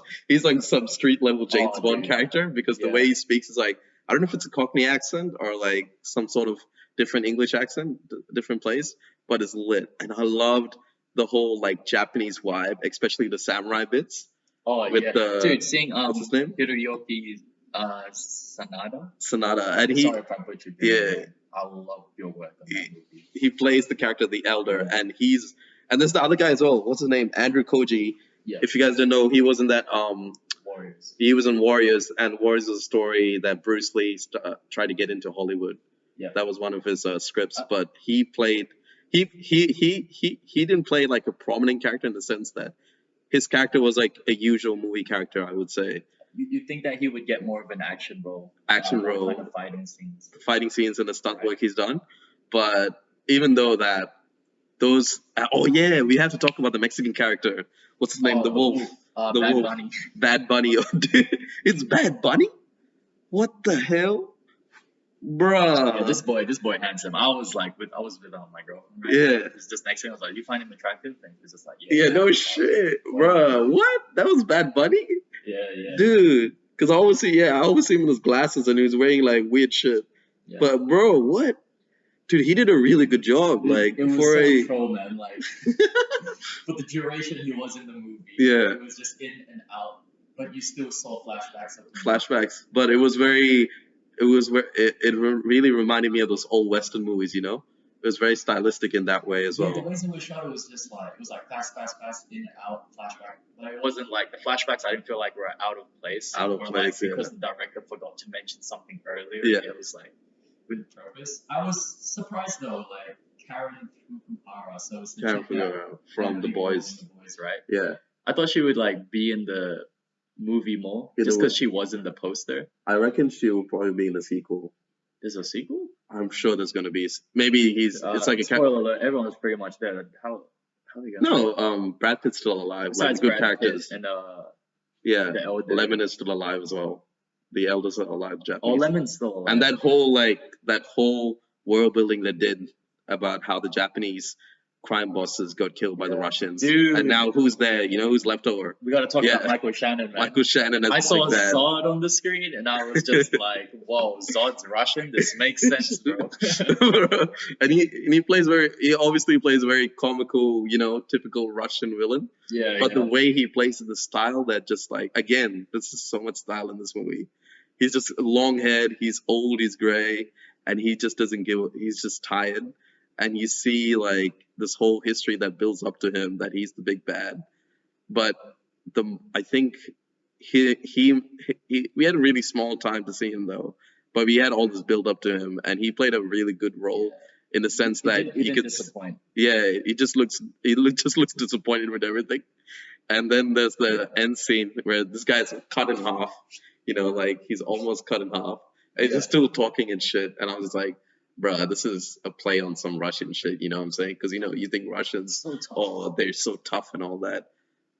Speaker 1: street level James
Speaker 2: Oh,
Speaker 1: Bond
Speaker 2: dude.
Speaker 1: character because the
Speaker 2: Yeah.
Speaker 1: way he speaks is like, I don't know if it's a Cockney accent or like some sort of different English accent, different place, but it's lit. And I loved the whole like Japanese vibe, especially the samurai bits.
Speaker 2: Oh
Speaker 1: with
Speaker 2: yeah.
Speaker 1: the-
Speaker 2: Dude, seeing
Speaker 1: what's his name?
Speaker 2: Hiroyuki Sanada.
Speaker 1: Sanada, and
Speaker 2: Sorry if I butchered your
Speaker 1: yeah.
Speaker 2: name. I love your work on that movie.
Speaker 1: he plays the character of the elder, and there's the other guy as well. What's his name? Andrew Koji.
Speaker 2: Yeah.
Speaker 1: If you guys don't know, he was in that
Speaker 2: Warriors.
Speaker 1: he was in Warriors, and Warriors is a story that Bruce Lee tried to get into Hollywood.
Speaker 2: Yeah.
Speaker 1: That was one of his scripts, but he played he didn't play like a prominent character in the sense that his character was like a usual movie character, I would say.
Speaker 2: You think that he would get more of an action role?
Speaker 1: Action
Speaker 2: More
Speaker 1: role,
Speaker 2: kind of fighting scenes.
Speaker 1: fighting scenes and the stunt
Speaker 2: Right.
Speaker 1: work he's done. But even though that, those oh yeah, we have to talk about the Mexican character. What's his name?
Speaker 2: Oh,
Speaker 1: The wolf. The
Speaker 2: Bad
Speaker 1: wolf.
Speaker 2: Bunny.
Speaker 1: Bad Bunny. It's Bad Bunny? What the hell? Bruh.
Speaker 2: Yeah, this boy handsome. I was with my girlfriend. Right?
Speaker 1: Yeah.
Speaker 2: It's just next thing I was like, you find him attractive? And he was just like,
Speaker 1: Yeah,
Speaker 2: yeah.
Speaker 1: no shit. Bruh. What? That was Bad Bunny?
Speaker 2: Yeah.
Speaker 1: Dude. Because I always see him with his glasses and he was wearing like weird shit.
Speaker 2: Yeah.
Speaker 1: But bro, what? Dude, he did a really good job. Like
Speaker 2: it was
Speaker 1: for
Speaker 2: so
Speaker 1: a
Speaker 2: pro, man. Like for the duration he was in the movie.
Speaker 1: Yeah.
Speaker 2: It was just in and out, but you still saw flashbacks of him.
Speaker 1: flashbacks, but it was very, really reminded me of those old Western movies. You know, it was very stylistic in that way as
Speaker 2: Yeah, the
Speaker 1: well.
Speaker 2: ways it was shot, it was fast, in and out, flashback. But it wasn't like the flashbacks. I didn't feel like were out of place.
Speaker 1: Out of
Speaker 2: Or,
Speaker 1: place, yeah.
Speaker 2: because the director forgot to mention something earlier.
Speaker 1: Yeah.
Speaker 2: It was like with purpose. I was surprised though, like Karen Fukuhara. So it's the
Speaker 1: Karen
Speaker 2: chick that-
Speaker 1: Fukuhara from The Boys.
Speaker 2: The Boys, right?
Speaker 1: Yeah,
Speaker 2: I thought she would like be in the movie more,
Speaker 1: In
Speaker 2: just
Speaker 1: the
Speaker 2: because she was in the poster.
Speaker 1: I reckon she will probably be in the sequel.
Speaker 2: There's a sequel.
Speaker 1: I'm sure there's gonna be. Maybe it's like a
Speaker 2: spoiler alert. Everyone's pretty much dead. How they gonna?
Speaker 1: no. Brad Pitt's still alive. Like
Speaker 2: Besides
Speaker 1: good
Speaker 2: Brad Pitt
Speaker 1: characters.
Speaker 2: and
Speaker 1: Yeah,
Speaker 2: the elder.
Speaker 1: Lemon is still alive as well. The elders are alive.
Speaker 2: Oh,
Speaker 1: Japanese.
Speaker 2: Lemon's still alive.
Speaker 1: And that whole world building they did about how the Japanese crime bosses got killed by the Russians.
Speaker 2: Dude.
Speaker 1: And now who's there? You know who's left over?
Speaker 2: We gotta talk
Speaker 1: Yeah.
Speaker 2: about Michael Shannon, man.
Speaker 1: Michael Shannon as
Speaker 2: I saw
Speaker 1: Big Bad.
Speaker 2: Zod on the screen and I was just like, whoa, Zod's Russian? This makes sense, bro.
Speaker 1: And he obviously plays a very comical, you know, typical Russian villain.
Speaker 2: Yeah,
Speaker 1: But the
Speaker 2: yeah.
Speaker 1: way he plays in the style that just like, again, this is so much style in this movie. He's just long head, he's old, he's gray, and he just doesn't he's just tired. And you see like this whole history that builds up to him that he's the big bad. But I think we had a really small time to see him though. But we had all this build up to him and he played a really good role in the sense that
Speaker 2: He
Speaker 1: he
Speaker 2: didn't
Speaker 1: could
Speaker 2: disappoint.
Speaker 1: yeah, just looks disappointed with everything. And then there's the end scene where this guy's cut in half, you know, like he's almost cut in half. And he's just still talking and shit. And I was like, bruh, this is a play on some Russian shit, you know what I'm saying? Because, you know, you think Russians,
Speaker 2: So tough.
Speaker 1: oh, they're so tough and all that.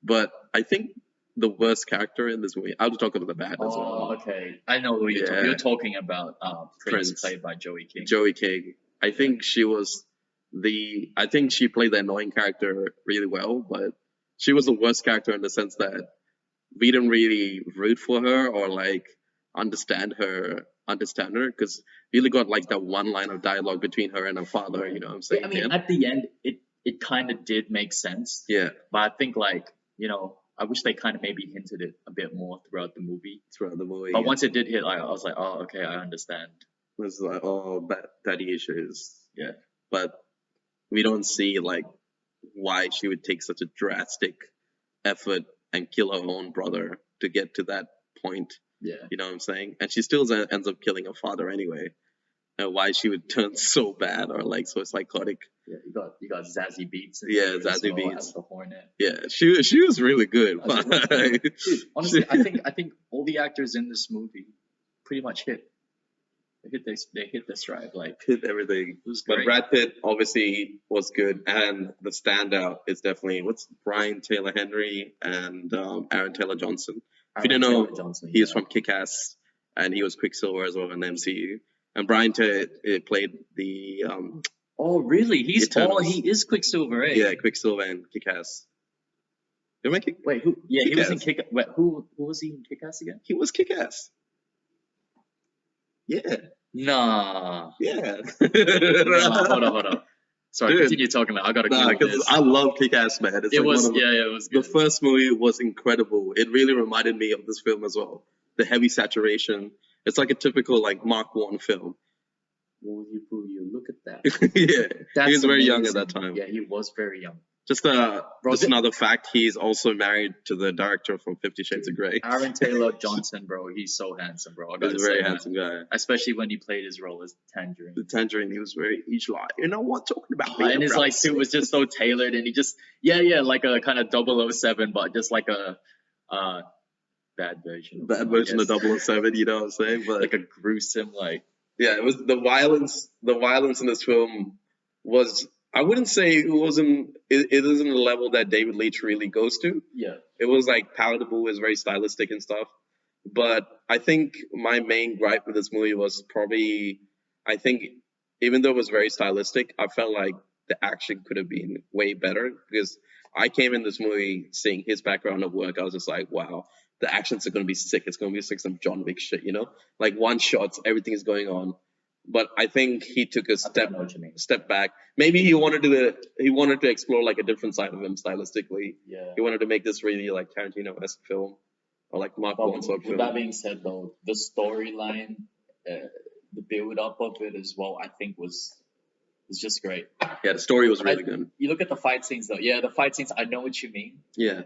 Speaker 1: But I think the worst character in this movie, I'll talk about the bad as well.
Speaker 2: Oh, okay. I know who you're talking.
Speaker 1: Yeah.
Speaker 2: You're talking about Prince,
Speaker 1: Prince.
Speaker 2: played by Joey King.
Speaker 1: Joey King. I think she played the annoying character really well, but she was the worst character in the sense that we didn't really root for her or like understand her because we only got like that one line of dialogue between her and her father, you know what I'm saying?
Speaker 2: I mean, at the end, it kind of did make sense.
Speaker 1: Yeah,
Speaker 2: But I think like, you know, I wish they kind of maybe hinted it a bit more throughout the movie.
Speaker 1: throughout the movie.
Speaker 2: But once it did hit, I was like, oh, okay, I understand.
Speaker 1: it was like, oh, daddy issues.
Speaker 2: Yeah.
Speaker 1: But we don't see like why she would take such a drastic effort and kill her own brother to get to that point.
Speaker 2: Yeah.
Speaker 1: You know what I'm saying? And she still ends up killing her father anyway. And why she would turn so bad or like so psychotic.
Speaker 2: Yeah, you got Zazie Beetz.
Speaker 1: Yeah,
Speaker 2: as
Speaker 1: Zazie
Speaker 2: well
Speaker 1: Beetz.
Speaker 2: as the Hornet.
Speaker 1: Yeah, she was really good.
Speaker 2: Dude, honestly, I think all the actors in this movie pretty much hit. They hit the stride. Like
Speaker 1: hit everything.
Speaker 2: it was
Speaker 1: But
Speaker 2: great.
Speaker 1: Brad Pitt obviously was good, and the standout is definitely Brian Taylor Henry and Aaron Taylor Johnson. If you didn't know,
Speaker 2: Taylor Johnson,
Speaker 1: he is
Speaker 2: yeah.
Speaker 1: from Kick-Ass, and he was Quicksilver as well in the MCU. And Brian Taylor played the
Speaker 2: Oh, really? He is Quicksilver, eh?
Speaker 1: yeah, Quicksilver and Kick-Ass. You remember
Speaker 2: Wait, who? Yeah, he was in
Speaker 1: Kick-Ass.
Speaker 2: Kick. Wait, who was he in Kick-Ass again?
Speaker 1: He was Kick-Ass. Yeah,
Speaker 2: Nah.
Speaker 1: yeah.
Speaker 2: Nah, hold on. Sorry,
Speaker 1: Dude.
Speaker 2: continue talking. I gotta
Speaker 1: Nah,
Speaker 2: Google
Speaker 1: because
Speaker 2: this.
Speaker 1: I love Kick-Ass, man. It's
Speaker 2: It
Speaker 1: like
Speaker 2: was
Speaker 1: one of the-
Speaker 2: it was
Speaker 1: The
Speaker 2: good.
Speaker 1: first movie was incredible. It really reminded me of this film as well. The heavy saturation. It's like a typical like Mark I film.
Speaker 2: Will you look at that?
Speaker 1: Yeah,
Speaker 2: That's
Speaker 1: he was very young
Speaker 2: amazing.
Speaker 1: at that time.
Speaker 2: Yeah, he was very young.
Speaker 1: Just another fact, he's also married to the director from 50 Shades of Grey.
Speaker 2: Aaron Taylor Johnson, bro, he's so handsome, bro. I
Speaker 1: He's
Speaker 2: gotta
Speaker 1: a very
Speaker 2: say, man.
Speaker 1: handsome guy.
Speaker 2: Especially when he played his role as Tangerine.
Speaker 1: The Tangerine, he's like, you know what, talking about
Speaker 2: And his like suit was just so tailored, and he just like a kind of 007, but just like a bad version.
Speaker 1: Bad version of 007, you know what I'm saying? But
Speaker 2: like a gruesome
Speaker 1: yeah, it was the violence in this film was, I wouldn't say it isn't a level that David Leitch really goes to.
Speaker 2: Yeah.
Speaker 1: It was like palatable, it was very stylistic and stuff. But I think my main gripe with this movie was probably, I think even though it was very stylistic, I felt like the action could have been way better, because I came in this movie seeing his background of work. I was just like, wow, the actions are going to be sick. It's going to be like some John Wick shit, you know? Like one shots, everything is going on. But I think he took a step back. Maybe he wanted to explore like a different side of him stylistically.
Speaker 2: Yeah.
Speaker 1: He wanted to make this really like Tarantino-esque film, or like Mark Wahlberg film.
Speaker 2: With that being said, though, the storyline, the build up of it as well, I think was just great.
Speaker 1: Yeah, the story was really good.
Speaker 2: You look at the fight scenes, though. Yeah, the fight scenes, I know what you mean.
Speaker 1: Yeah.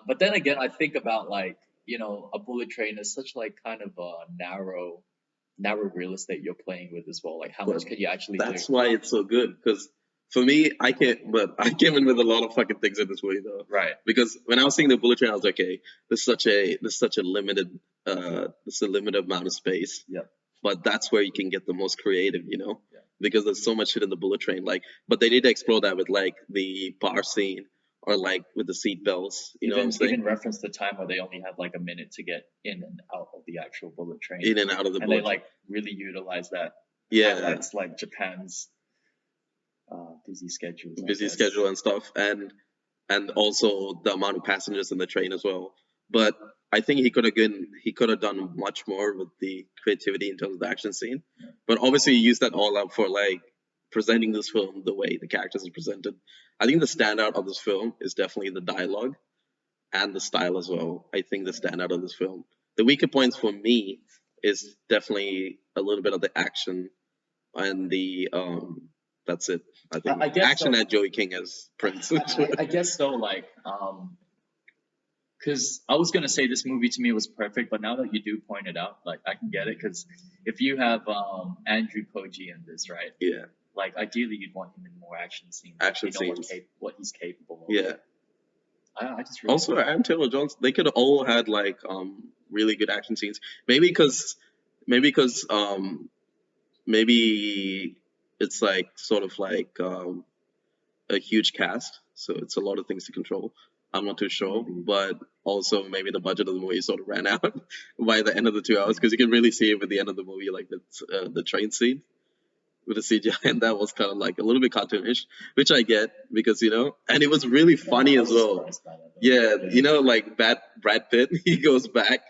Speaker 2: But then again, I think about like, you know, a bullet train is such like kind of a narrow real estate you're playing with as well. Like how much can you actually do?
Speaker 1: That's why it's so good. Because for me, I came in with a lot of fucking things in this movie though.
Speaker 2: Right.
Speaker 1: Because when I was seeing the bullet train, I was like, okay, this is such a limited amount of space.
Speaker 2: Yeah.
Speaker 1: But that's where you can get the most creative, you know?
Speaker 2: Yeah.
Speaker 1: Because there's so much shit in the bullet train. Like, but they did explore that with like the bar scene, or like with the seat belts, you know what I'm saying?
Speaker 2: Even reference the time where they only had like a minute to get in and out of the actual bullet train.
Speaker 1: In and out of the bullet
Speaker 2: train. And they like really utilize that.
Speaker 1: Yeah.
Speaker 2: That's like Japan's busy schedule.
Speaker 1: Busy schedule and stuff, and also the amount of passengers in the train as well. But I think he could have done much more with the creativity in terms of the action scene. Yeah. But obviously he used that all up for like presenting this film the way the characters are presented. I think the standout of this film is definitely the dialogue and the style as well. I think the standout of this film. The weaker points for me is definitely a little bit of the action and the that's it. I think action and Joey King as Prince.
Speaker 2: I guess so. Like, because I was gonna say this movie to me was perfect, but now that you do point it out, like I can get it. Because if you have Andrew Koji in this, right?
Speaker 1: Yeah.
Speaker 2: Like ideally, you'd want him in more action scenes.
Speaker 1: Action scenes.
Speaker 2: What he's capable of.
Speaker 1: Yeah.
Speaker 2: I just really
Speaker 1: also Aaron Taylor Johnson. They could have all had like really good action scenes. Maybe because it's like sort of like a huge cast, so it's a lot of things to control. I'm not too sure, but also maybe the budget of the movie sort of ran out by the end of the 2 hours, because you can really see it at the end of the movie, like the train scene with the CGI, and that was kind of like a little bit cartoonish, which I get because, you know, and it was really funny as well. Yeah, you know, like Brad Pitt, he goes back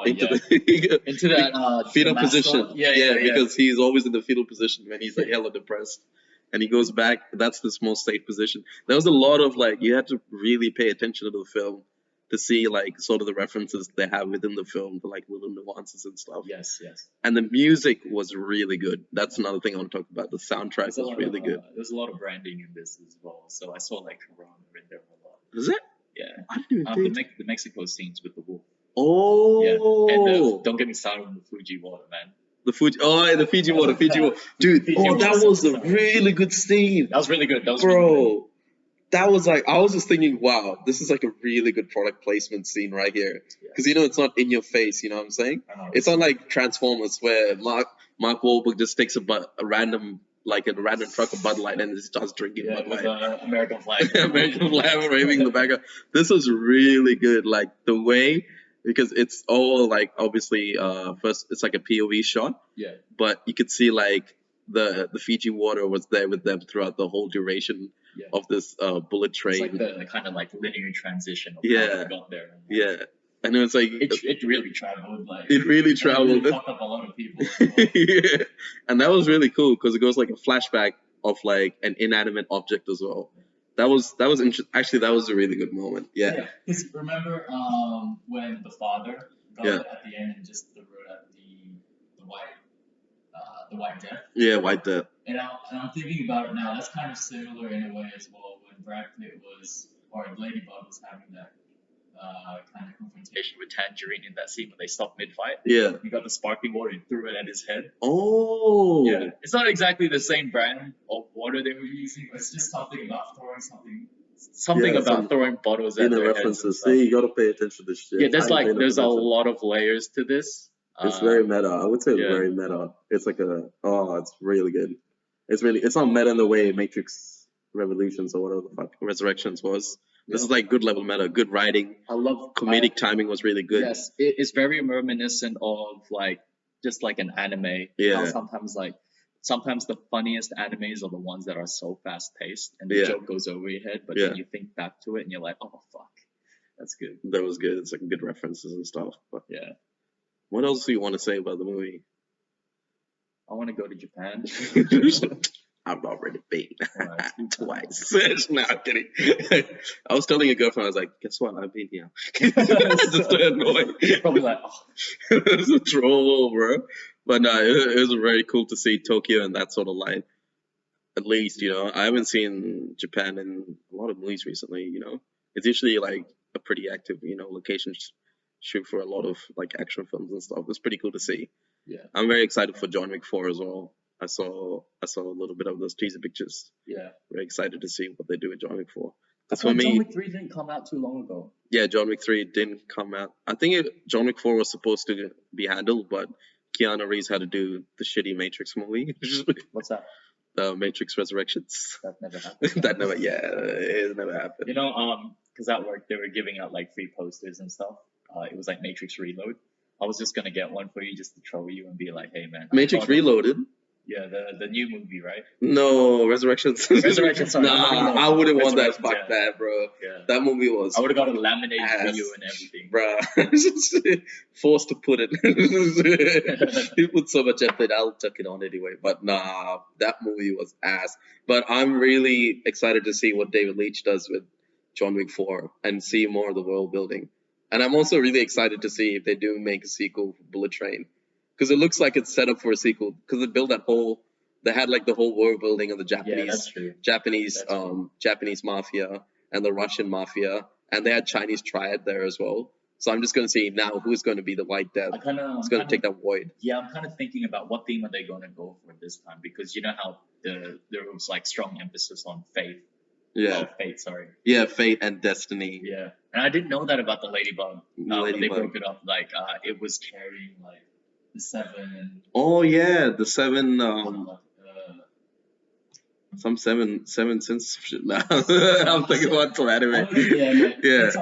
Speaker 1: into that fetal position. Yeah, because he's always in the fetal position when he's like hella depressed. And he goes back, that's the most safe position. There was a lot of like, you had to really pay attention to the film to see like sort of the references they have within the film, the like little nuances and stuff.
Speaker 2: Yes.
Speaker 1: And the music was really good. That's another thing I want to talk about. The soundtrack was really good.
Speaker 2: There's a lot of branding in this as well. So I saw like Corona in there a lot.
Speaker 1: Is it?
Speaker 2: Yeah.
Speaker 1: I didn't even think.
Speaker 2: The Mexico scenes with the wolf.
Speaker 1: Oh.
Speaker 2: Yeah. And don't get me started on the Fuji water, man.
Speaker 1: The Fiji water. Dude, that was a really good scene.
Speaker 2: That was really good.
Speaker 1: Bro, that was like, I was just thinking, wow, this is like a really good product placement scene right here. Because, you know, it's not in your face, you know what I'm saying? It's not like Transformers where Mark Wahlberg just takes a random truck of Bud Light and just starts drinking Bud Light.
Speaker 2: American flag.
Speaker 1: American flag waving in the background. This was really good. Like, the way... Because it's all like, obviously, first it's like a POV shot.
Speaker 2: Yeah.
Speaker 1: But you could see like the Fiji water was there with them throughout the whole duration of this bullet train.
Speaker 2: It's like the kind of like linear transition of how they got there.
Speaker 1: Yeah. And it was like
Speaker 2: it really traveled. Like
Speaker 1: it really traveled.
Speaker 2: It really fucked up a lot of people.
Speaker 1: Yeah. And that was really cool because it goes like a flashback of like an inanimate object as well. That was interesting. Actually, that was a really good moment. Yeah.
Speaker 2: Because remember when the father got at the end and just wrote out the white death.
Speaker 1: Yeah, White Death.
Speaker 2: And I'm thinking about it now. That's kind of similar in a way as well when Brad Pitt or Ladybug was having that kind of confrontation with Tangerine in that scene when they stopped mid-fight.
Speaker 1: Yeah.
Speaker 2: He got the sparkling water and threw it at his head.
Speaker 1: Oh.
Speaker 2: Yeah. It's not exactly the same brand of water they were using, but it's just something about throwing something
Speaker 1: Yeah,
Speaker 2: about
Speaker 1: some
Speaker 2: throwing bottles at
Speaker 1: inner
Speaker 2: their heads.
Speaker 1: references. See, you gotta pay attention to shit.
Speaker 2: Yeah,
Speaker 1: I didn't pay enough
Speaker 2: there's a
Speaker 1: attention.
Speaker 2: lot of layers to this.
Speaker 1: It's very meta. I would say it's
Speaker 2: yeah.
Speaker 1: very meta. It's like it's really good. It's not meta in the way Matrix Revolutions or whatever the fuck Resurrections was. This is like good level meta, good writing.
Speaker 2: I love
Speaker 1: Comedic timing was really good.
Speaker 2: Yes, it's very reminiscent of like just like an anime.
Speaker 1: Yeah.
Speaker 2: How sometimes the funniest animes are the ones that are so fast paced and the
Speaker 1: Yeah.
Speaker 2: joke goes over your head, but
Speaker 1: Yeah.
Speaker 2: then you think back to it and you're like, oh fuck, that's good.
Speaker 1: That was good. It's like good references and stuff. But
Speaker 2: Yeah,
Speaker 1: what else do you want to say about the movie?
Speaker 2: I want to go to Japan.
Speaker 1: I've already been
Speaker 2: Alright.
Speaker 1: twice. No, I'm kidding. I was telling a girlfriend, I was like, guess what? I've been here. Just to annoy.
Speaker 2: Probably like, oh,
Speaker 1: It's a troll, bro. But no, it was very cool to see Tokyo in that sort of light. At least, I haven't seen Japan in a lot of movies recently, It's usually like a pretty active, location shoot for a lot of like action films and stuff. It's pretty cool to see.
Speaker 2: yeah,
Speaker 1: I'm very excited for John Wick 4 as well. I saw a little bit of those teaser pictures.
Speaker 2: yeah.
Speaker 1: Very excited to see what they do with John Wick 4.
Speaker 2: I
Speaker 1: Because for
Speaker 2: thought
Speaker 1: me,
Speaker 2: John Wick 3 didn't come out too long ago.
Speaker 1: yeah, John Wick 3 didn't come out. I think John Wick 4 was supposed to be handled, but Keanu Reeves had to do the shitty Matrix movie.
Speaker 2: What's that?
Speaker 1: Matrix Resurrections.
Speaker 2: That never happened.
Speaker 1: It never happened.
Speaker 2: Because at work they were giving out like free posters and stuff. It was like Matrix Reload. I was just gonna get one for you just to troll you and be like, hey man.
Speaker 1: Matrix Reloaded?
Speaker 2: Yeah, the new movie, right?
Speaker 1: No, Resurrections.
Speaker 2: Resurrections, sorry.
Speaker 1: Nah, I wouldn't want that.
Speaker 2: Resurrections,
Speaker 1: Fuck
Speaker 2: yeah.
Speaker 1: that, bro.
Speaker 2: Yeah.
Speaker 1: That movie was.
Speaker 2: I would have got a laminated
Speaker 1: ass,
Speaker 2: video and everything.
Speaker 1: Bruh. Forced to put it. He put so much effort, I'll tuck it on anyway. But nah, that movie was ass. But I'm really excited to see what David Leitch does with John Wick 4 and see more of the world building. And I'm also really excited to see if they do make a sequel for Bullet Train. Because it looks like it's set up for a sequel. Because they had like the whole world building of the
Speaker 2: Yeah, that's true.
Speaker 1: Japanese mafia and the Russian mafia, and they had Chinese triad there as well. So I'm just gonna see now who's going to be the White Death. Who's going to take that void?
Speaker 2: Yeah, I'm kind of thinking about what theme are they going to go for this time, because you know how there was like strong emphasis on faith.
Speaker 1: Yeah.
Speaker 2: Oh, fate, sorry.
Speaker 1: Yeah, fate and destiny.
Speaker 2: Yeah, and I didn't know that about the Ladybug. When they
Speaker 1: Ladybug.
Speaker 2: broke it up, like it was carrying like the 7.
Speaker 1: Oh yeah, the 7.
Speaker 2: uh,
Speaker 1: Some seven sins shit now. I'm thinking about some anime.
Speaker 2: yeah.
Speaker 1: Yeah.
Speaker 2: It's,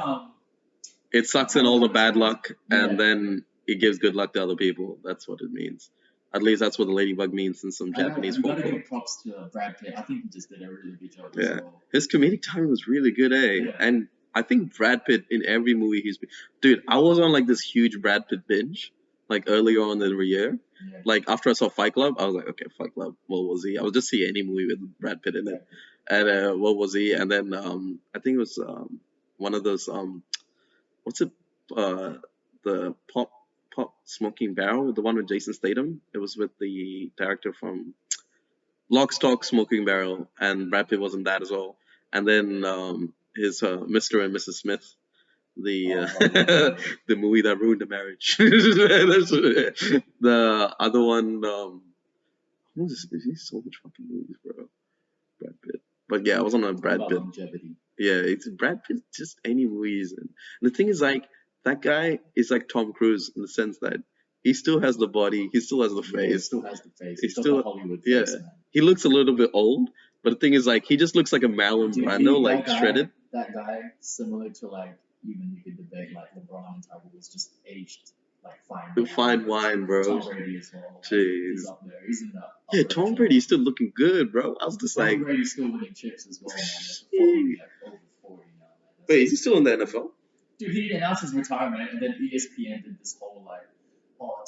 Speaker 1: It sucks in all the bad luck, and
Speaker 2: Yeah.
Speaker 1: then it gives good luck to other people. That's what it means. At least that's what the ladybug means in some Japanese
Speaker 2: I gotta
Speaker 1: folklore.
Speaker 2: give props to Brad Pitt. I think he just did a really good job
Speaker 1: Yeah.
Speaker 2: as well.
Speaker 1: His comedic timing was really good, eh?
Speaker 2: Yeah.
Speaker 1: And I think Brad Pitt in every movie he's been. Dude, I was on like this huge Brad Pitt binge, like earlier on in the year.
Speaker 2: Yeah.
Speaker 1: Like after I saw Fight Club, I was like, okay, Fight Club. What was he? I would just see any movie with Brad Pitt in it. And what was he? And then I think it was one of those what's it? The pop smoking barrel, the one with Jason Statham. It was with the director from Lock, Stock, Smoking Barrel, and Brad Pitt was in that as well. And then his Mr. and Mrs. Smith, the the movie that ruined the marriage. The other one, he's so much fucking movies, bro. Brad Pitt. But yeah, I was on a Brad
Speaker 2: About
Speaker 1: Pitt.
Speaker 2: longevity.
Speaker 1: Yeah, it's Brad Pitt, just any movies. And the thing is, like, that guy is like Tom Cruise in the sense that he still has the body, he still has the
Speaker 2: Yeah, he
Speaker 1: face.
Speaker 2: still has the face.
Speaker 1: He's
Speaker 2: He's got
Speaker 1: still-
Speaker 2: the Hollywood
Speaker 1: yeah.
Speaker 2: face, man.
Speaker 1: He looks a little bit old, but the thing is, like, he just looks like a Marlon
Speaker 2: Dude,
Speaker 1: Brando,
Speaker 2: that
Speaker 1: like
Speaker 2: guy-
Speaker 1: shredded.
Speaker 2: That guy, similar to like, even you could debate like LeBron and Tiger was just aged like fine.
Speaker 1: Fine wine, bro.
Speaker 2: Tom Brady as well.
Speaker 1: Jeez.
Speaker 2: He's up there. He's in the
Speaker 1: Yeah,
Speaker 2: upper
Speaker 1: Tom
Speaker 2: echelon.
Speaker 1: Brady's still looking good, bro. I was just
Speaker 2: Tom
Speaker 1: like,
Speaker 2: Brady's still winning chips as well, man. That's fucking, like, over 40 now, man. That's
Speaker 1: wait, is he still in the NFL?
Speaker 2: Dude, he announced his retirement, and then ESPN did this whole like,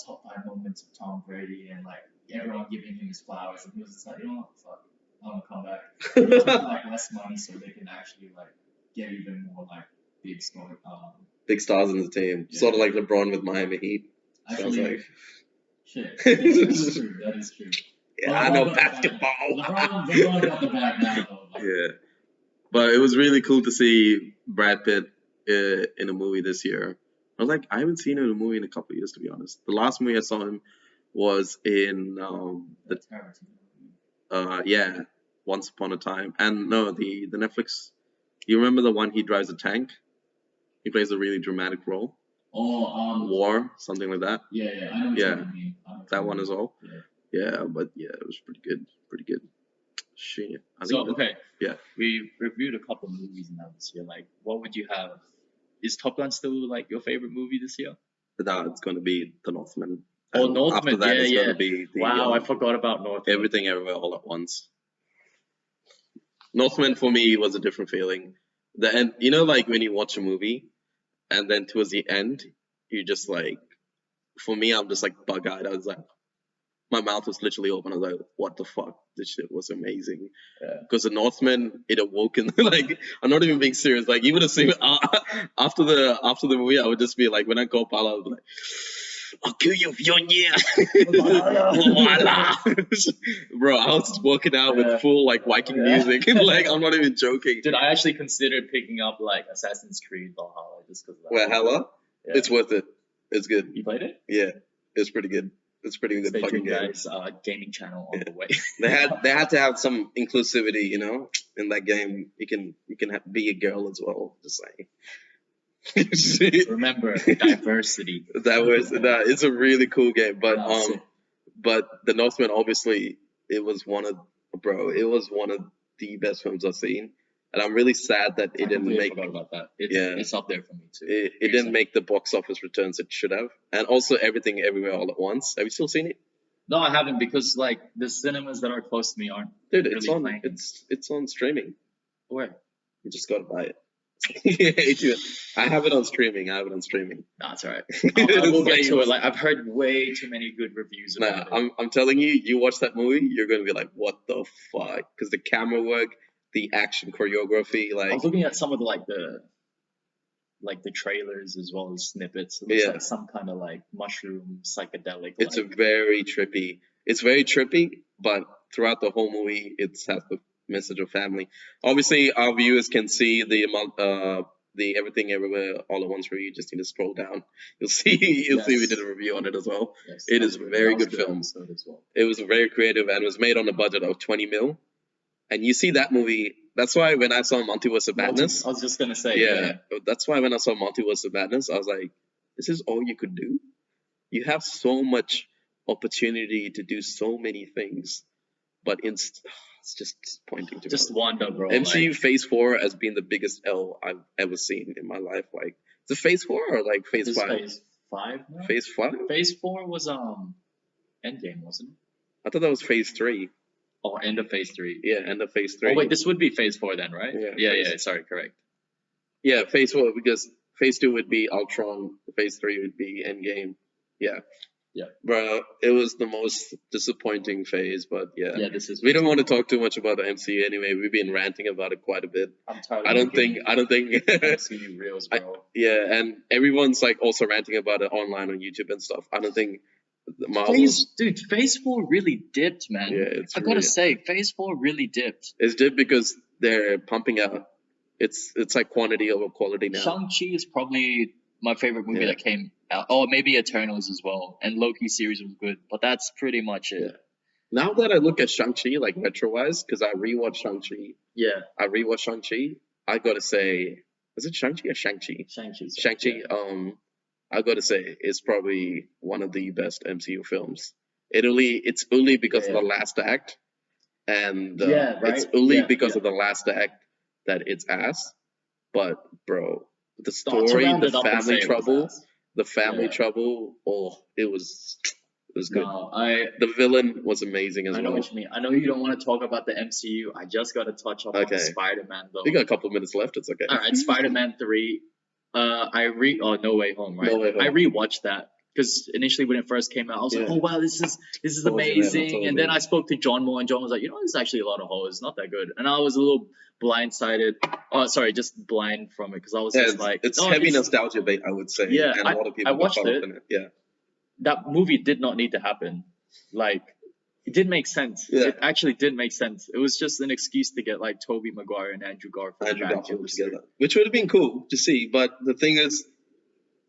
Speaker 2: top 5 moments of Tom Brady, and like everyone giving him his flowers, and he was just like, you know what, fuck, I'm gonna come back. Give like less money so they can actually like get even more like big story.
Speaker 1: Big stars in the team.
Speaker 2: Yeah.
Speaker 1: Sort of like LeBron with Miami Heat. Sounds
Speaker 2: Actually,
Speaker 1: like.
Speaker 2: shit, that is true. That is true.
Speaker 1: Yeah,
Speaker 2: Well,
Speaker 1: I know
Speaker 2: LeBron got the bag.
Speaker 1: basketball.
Speaker 2: LeBron got the bag now, though. Like,
Speaker 1: Yeah. But it was really cool to see Brad Pitt in a movie this year. I was like, I haven't seen him in a movie in a couple of years, to be honest. The last movie I saw him was in yeah, Once Upon a Time, and no, the Netflix. You remember the one he drives a tank? He plays a really dramatic role. War, something like that.
Speaker 2: Yeah, I know what
Speaker 1: Yeah.
Speaker 2: you mean.
Speaker 1: That one as well.
Speaker 2: Yeah.
Speaker 1: Yeah, but yeah, it was pretty good. Pretty good. Shit.
Speaker 2: Okay.
Speaker 1: Yeah.
Speaker 2: We reviewed a couple movies now this year. Like, what would you have? Is Top Gun still like your favorite movie this year?
Speaker 1: No, it's gonna be The Northman.
Speaker 2: Oh,
Speaker 1: And
Speaker 2: Northman.
Speaker 1: After that,
Speaker 2: Yeah,
Speaker 1: it's
Speaker 2: yeah.
Speaker 1: gonna be the
Speaker 2: Wow, I forgot about Northman.
Speaker 1: Everything Everywhere All at Once. Northman for me was a different feeling. The end, you know, like when you watch a movie, and then towards the end, you just like, for me, I'm just like bug-eyed. I was like, my mouth was literally open. I was like, what the fuck? This shit was amazing.
Speaker 2: Yeah.
Speaker 1: Because the Northman, it awoke in, like, I'm not even being serious. Like, you would have seen after the movie, I would just be like, when I go Pala, I would be like, I'll kill you, Vyonya. Bro, I was just working out with full like Viking music. Like, I'm not even joking.
Speaker 2: Dude, I actually considered picking up like Assassin's Creed Valhalla just because of that.
Speaker 1: Well, hella?
Speaker 2: Yeah.
Speaker 1: It's worth it. It's good.
Speaker 2: You played it?
Speaker 1: Yeah, it's pretty good. It's pretty good
Speaker 2: Stay
Speaker 1: fucking
Speaker 2: tuned,
Speaker 1: game.
Speaker 2: guys. Gaming channel on the way.
Speaker 1: They had to have some inclusivity, you know, in that game. You can be a girl as well. Just saying.
Speaker 2: Remember, diversity.
Speaker 1: It's a really cool game, but
Speaker 2: That's it.
Speaker 1: but the Northman, obviously, it was one of the best films I've seen, and I'm really sad that it didn't make.
Speaker 2: Forgot about that.
Speaker 1: Yeah.
Speaker 2: It's up there for me too.
Speaker 1: It didn't make the box office returns it should have, and also Everything Everywhere All at Once. Have you still seen it?
Speaker 2: No, I haven't because like the cinemas that are close to me aren't.
Speaker 1: Dude,
Speaker 2: really
Speaker 1: it's on
Speaker 2: playing.
Speaker 1: it's on streaming.
Speaker 2: Where?
Speaker 1: You just gotta buy it. I have it on streaming.
Speaker 2: No, it's alright. I will get to it. Like I've heard way too many good reviews about it.
Speaker 1: I'm telling you, you watch that movie, you're gonna be like, what the fuck? Because the camera work, the action choreography,
Speaker 2: I
Speaker 1: like
Speaker 2: was looking at some of the trailers as well as snippets. It looks like some kind of like mushroom psychedelic.
Speaker 1: It's very trippy, but throughout the whole movie, it has the message of family. Obviously, our viewers can see the Everything Everywhere All at Once review. You just need to scroll down. You'll see we did a review on it as well.
Speaker 2: Yes,
Speaker 1: It is a very good film.
Speaker 2: As well.
Speaker 1: It was very creative and it was made on a budget of 20 mil. And you see that movie, that's why when I saw Multiverse of Madness,
Speaker 2: I was just gonna say,
Speaker 1: that's why when I saw Multiverse of Madness, I was like, this is all you could do? You have so much opportunity to do so many things, but it's just disappointing to me.
Speaker 2: Just Wanda, bro.
Speaker 1: MCU Phase 4 has been the biggest L I've ever seen in my life. Like, is it Phase 4 or like Phase 5?
Speaker 2: Phase 5 now?
Speaker 1: Phase 5?
Speaker 2: Phase 4 was Endgame, wasn't it?
Speaker 1: I thought that was Phase 3.
Speaker 2: Oh, end of Phase 3.
Speaker 1: Yeah, end of Phase 3.
Speaker 2: Oh wait, this would be Phase 4 then, right?
Speaker 1: Yeah,
Speaker 2: Sorry, correct.
Speaker 1: Yeah, Phase 4 because Phase 2 would be Ultron, Phase 3 would be Endgame. Yeah.
Speaker 2: Yeah.
Speaker 1: Bro, it was the most disappointing phase, but yeah.
Speaker 2: Yeah, this is.
Speaker 1: We don't want to talk too much about the MCU anyway. We've been ranting about it quite a bit.
Speaker 2: I'm tired.
Speaker 1: I don't think.
Speaker 2: MCU reels, bro.
Speaker 1: Yeah, and everyone's like also ranting about it online on YouTube and stuff. I don't think Marvel.
Speaker 2: Phase 4 really dipped, man.
Speaker 1: Yeah,
Speaker 2: I gotta say, Phase 4 really dipped.
Speaker 1: It's dipped because they're pumping out. It's like quantity over quality now.
Speaker 2: Shang-Chi is probably my favorite movie that came out. Oh, maybe Eternals as well. And Loki series was good, but that's pretty much it.
Speaker 1: Yeah. Now that I look at Shang-Chi, like retro-wise, because I rewatched Shang-Chi.
Speaker 2: Yeah.
Speaker 1: I gotta say, is it Shang-Chi or Shang-Chi?
Speaker 2: Shang-Chi.
Speaker 1: I gotta say, it's probably one of the best MCU films. It's only because of the last act. And it's only because of the last act that it's ass. But, bro, the story, the family trouble, it was good.
Speaker 2: No,
Speaker 1: the villain was amazing as well.
Speaker 2: I know what you mean. I know you don't want to talk about the MCU. I just got to touch on Spider-Man though.
Speaker 1: We got a couple of minutes left. It's okay.
Speaker 2: All right, Spider-Man 3. No Way Home, right?
Speaker 1: No Way Home.
Speaker 2: I rewatched that because initially when it first came out, I was like, oh wow, this is amazing. And then I spoke to John Moore, and John was like, you know, there's actually a lot of holes. It's not that good. And I was a little blindsided. Oh, sorry, just blind from it because I was just like,
Speaker 1: it's heavy nostalgia bait, I would say.
Speaker 2: Yeah,
Speaker 1: and a lot of people
Speaker 2: I watched it.
Speaker 1: Yeah.
Speaker 2: That movie did not need to happen. Like, It did make sense.
Speaker 1: Yeah.
Speaker 2: It actually did make sense. It was just an excuse to get like Tobey Maguire and Andrew Garfield
Speaker 1: Andrew
Speaker 2: back
Speaker 1: Garfield
Speaker 2: in the
Speaker 1: together,
Speaker 2: suit.
Speaker 1: which would have been cool to see. But the thing is,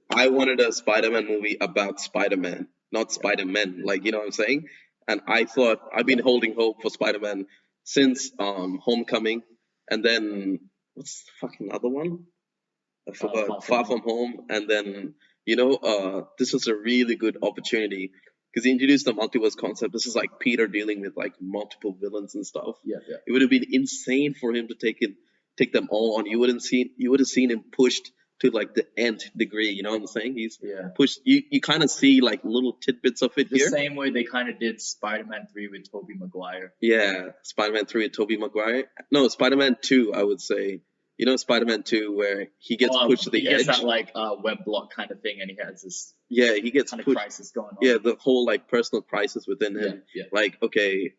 Speaker 1: I wanted a Spider-Man movie about Spider-Man, not Spider-Man. Like, you know what I'm saying? And I thought I've been holding hope for Spider-Man since Homecoming, and then what's the fucking other one? I forgot. Far From Home, and then this was a really good opportunity because he introduced the multiverse concept. This is like Peter dealing with like multiple villains and stuff.
Speaker 2: Yeah.
Speaker 1: It would have been insane for him to take them all on. You would have seen him pushed to like the nth degree. You know what I'm saying? He's pushed. You kind of see like little tidbits of it
Speaker 2: The
Speaker 1: here.
Speaker 2: same way they kind of did Spider-Man 3 with Tobey Maguire.
Speaker 1: Yeah, Spider-Man 3 with Tobey Maguire. No, Spider-Man 2, I would say. You know, Spider-Man 2 where he gets pushed to the edge.
Speaker 2: He gets that like web block kind of thing, and he has this
Speaker 1: he gets
Speaker 2: kind of
Speaker 1: pushed.
Speaker 2: crisis going on.
Speaker 1: Yeah, the whole like personal crisis within him.
Speaker 2: Yeah.
Speaker 1: Like, okay,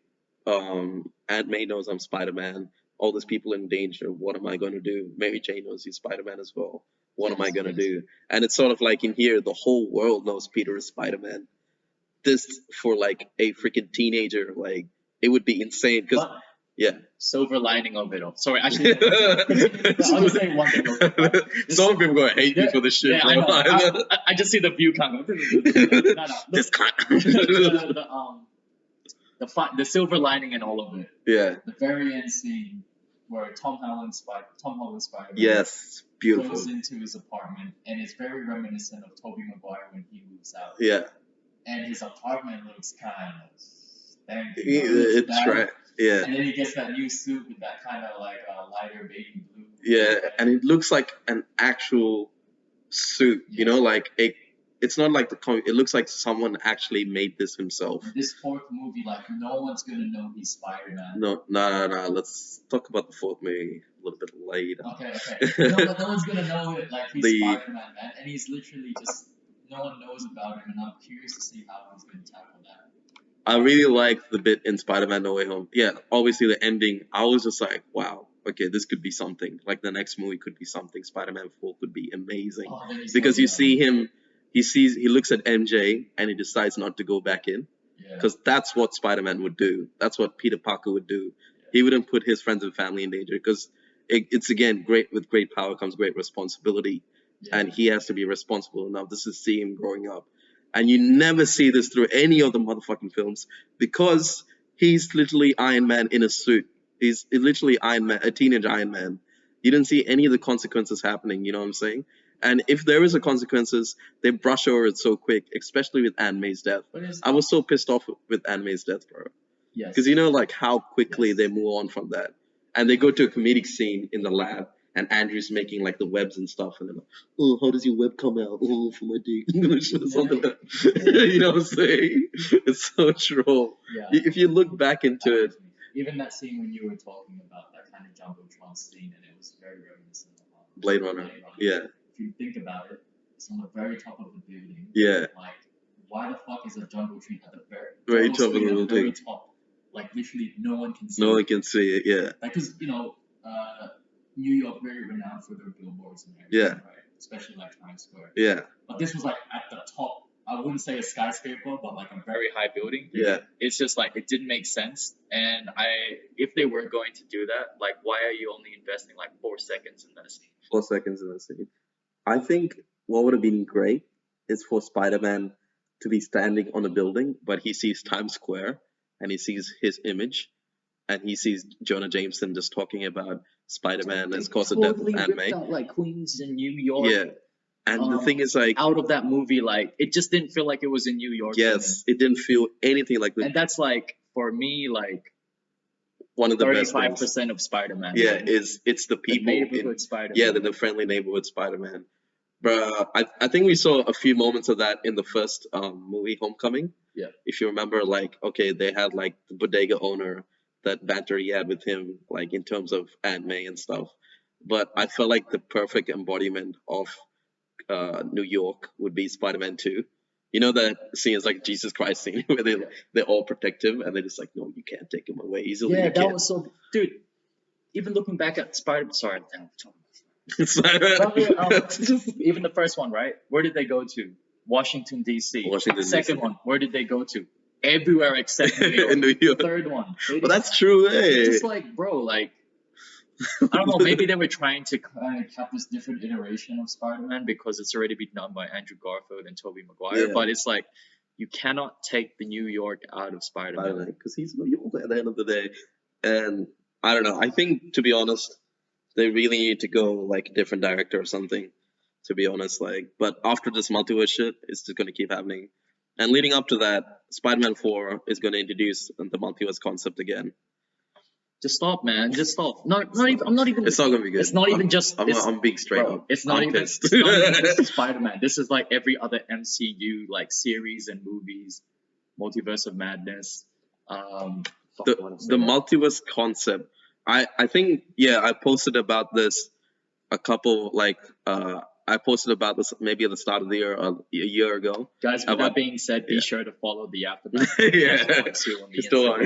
Speaker 1: Aunt May knows I'm Spider-Man. All these people in danger. What am I going to do? Mary Jane knows he's Spider-Man as well. What am I going to do? And it's sort of like in here, the whole world knows Peter is Spider-Man. This for like a freaking teenager, like it would be insane because. Yeah.
Speaker 2: Silver lining of it all. Sorry, actually, I'll just say one thing.
Speaker 1: Some people gonna hate me for this shit.
Speaker 2: Yeah,
Speaker 1: bro.
Speaker 2: I know. I just see the view count. No.
Speaker 1: This cunt.
Speaker 2: The silver lining in all of it.
Speaker 1: Yeah.
Speaker 2: The very end scene where Tom Holland's Spider-Man.
Speaker 1: Yes, beautiful.
Speaker 2: Goes into his apartment, and it's very reminiscent of Tobey Maguire when he moves out.
Speaker 1: Yeah.
Speaker 2: And his apartment looks kind of stanky.
Speaker 1: It's right. Yeah.
Speaker 2: And then he gets that new suit with that kind of like lighter baby blue.
Speaker 1: Yeah, and it looks like an actual suit. You know, like it's not like the comic. It looks like someone actually made this himself.
Speaker 2: This fourth movie, like no one's gonna know he's Spider-Man.
Speaker 1: No. Let's talk about the fourth movie a little bit later.
Speaker 2: Okay. No, but no one's gonna know it. Like he's Spider-Man, man, and he's literally just no one knows about him, and I'm curious to see how he's gonna tackle that.
Speaker 1: I really liked the bit in Spider-Man No Way Home. Yeah, obviously the ending, I was just like, wow, okay, this could be something. Like the next movie could be something. Spider-Man 4 could be amazing. Because you see him, he looks at MJ and he decides not to go back in. Because that's what Spider-Man would do. That's what Peter Parker would do. He wouldn't put his friends and family in danger because it's again, with great power comes great responsibility. And he has to be responsible enough. This is see him growing up. And you never see this through any of the motherfucking films because he's literally Iron Man in a suit. He's literally Iron Man, a teenage Iron Man. You didn't see any of the consequences happening, you know what I'm saying? And if there is a consequences, they brush over it so quick, especially with Aunt May's death. I was so pissed off with Aunt May's death, bro.
Speaker 2: Yes.
Speaker 1: Because you know like how quickly they move on from that. And they go to a comedic scene in the lab. And Andrew's making like the webs and stuff, and they're like, "Oh, how does your web come out? Oh, for my dick." Something like that. You know what I'm saying? It's so true.
Speaker 2: Yeah.
Speaker 1: If you look back into it,
Speaker 2: even that scene when you were talking about that kind of Jumbotron scene, and it was very reminiscent of
Speaker 1: Blade Runner. Yeah.
Speaker 2: If you think about it, it's on the very top of the building.
Speaker 1: Yeah.
Speaker 2: Like, why the fuck is a Jumbotron at the
Speaker 1: very top of the building?
Speaker 2: Very top. Like literally, no one can see.
Speaker 1: No one can see it. Yeah.
Speaker 2: Like, cause New York very renowned for their billboards and everything, right? Especially like Times Square.
Speaker 1: Yeah.
Speaker 2: But this was like at the top. I wouldn't say a skyscraper, but like a very high building.
Speaker 1: Yeah.
Speaker 2: It's just like it didn't make sense. And if they were going to do that, like why are you only investing like 4 seconds in that scene?
Speaker 1: 4 seconds in that scene. I think what would have been great is for Spider-Man to be standing on a building, but he sees Times Square and he sees his image. And he sees Jonah Jameson just talking about Spider-Man and cause of death of Aunt May.
Speaker 2: Out, like Queens in New York.
Speaker 1: Yeah. And the thing is, like,
Speaker 2: out of that movie, like, it just didn't feel like it was in New York.
Speaker 1: Yes, it didn't feel anything like that.
Speaker 2: And that's like, for me, like,
Speaker 1: one of the
Speaker 2: 35% of Spider-Man.
Speaker 1: Yeah, it's the people.
Speaker 2: The neighborhood Spider-Man.
Speaker 1: Yeah, the friendly neighborhood Spider-Man. Bruh, I think we saw a few moments of that in the first movie, Homecoming.
Speaker 2: Yeah.
Speaker 1: If you remember, like, okay, they had, like, the bodega owner, that banter he had with him, like, in terms of Aunt May and stuff. But I felt like the perfect embodiment of New York would be Spider-Man 2. You know that scene is like Jesus Christ scene where they all protect him and they're just like, no, you can't take him away easily.
Speaker 2: Yeah, that was so... Dude, even looking back at Spider-Man... Sorry, even the first one, right? Where did they go to? Washington, D.C.
Speaker 1: Washington,
Speaker 2: Second one, where did they go to? everywhere except New York.
Speaker 1: in New York.
Speaker 2: The third one.
Speaker 1: But that's true,
Speaker 2: It's
Speaker 1: eh?
Speaker 2: just like, bro, like, I don't know, maybe they were trying to kind of have this different iteration of Spider-Man because it's already been done by Andrew Garfield and Tobey Maguire,
Speaker 1: Yeah.
Speaker 2: but it's like, you cannot take the New York out of Spider-Man.
Speaker 1: Because he's New York at the end of the day. And I don't know. I think, to be honest, they really need to go like a different director or something. To be honest, like, but after this multiverse shit, it's just gonna keep happening. And leading up to that, Spider-Man 4 is gonna introduce the multiverse concept again.
Speaker 2: Just stop, man. Just stop. Not even. I'm not even.
Speaker 1: It's not gonna be good.
Speaker 2: It's not even just.
Speaker 1: I'm being straight
Speaker 2: Bro,
Speaker 1: up.
Speaker 2: it's not
Speaker 1: I'm
Speaker 2: even.
Speaker 1: pissed.
Speaker 2: It's not even just Spider-Man. This is like every other MCU like series and movies, Multiverse of Madness.
Speaker 1: The multiverse concept. I think I posted about this a couple like I posted about this maybe at the start of the year a year ago.
Speaker 2: Guys, with that being said, be sure to follow the Aftermath
Speaker 1: Yeah.
Speaker 2: on the
Speaker 1: Still on.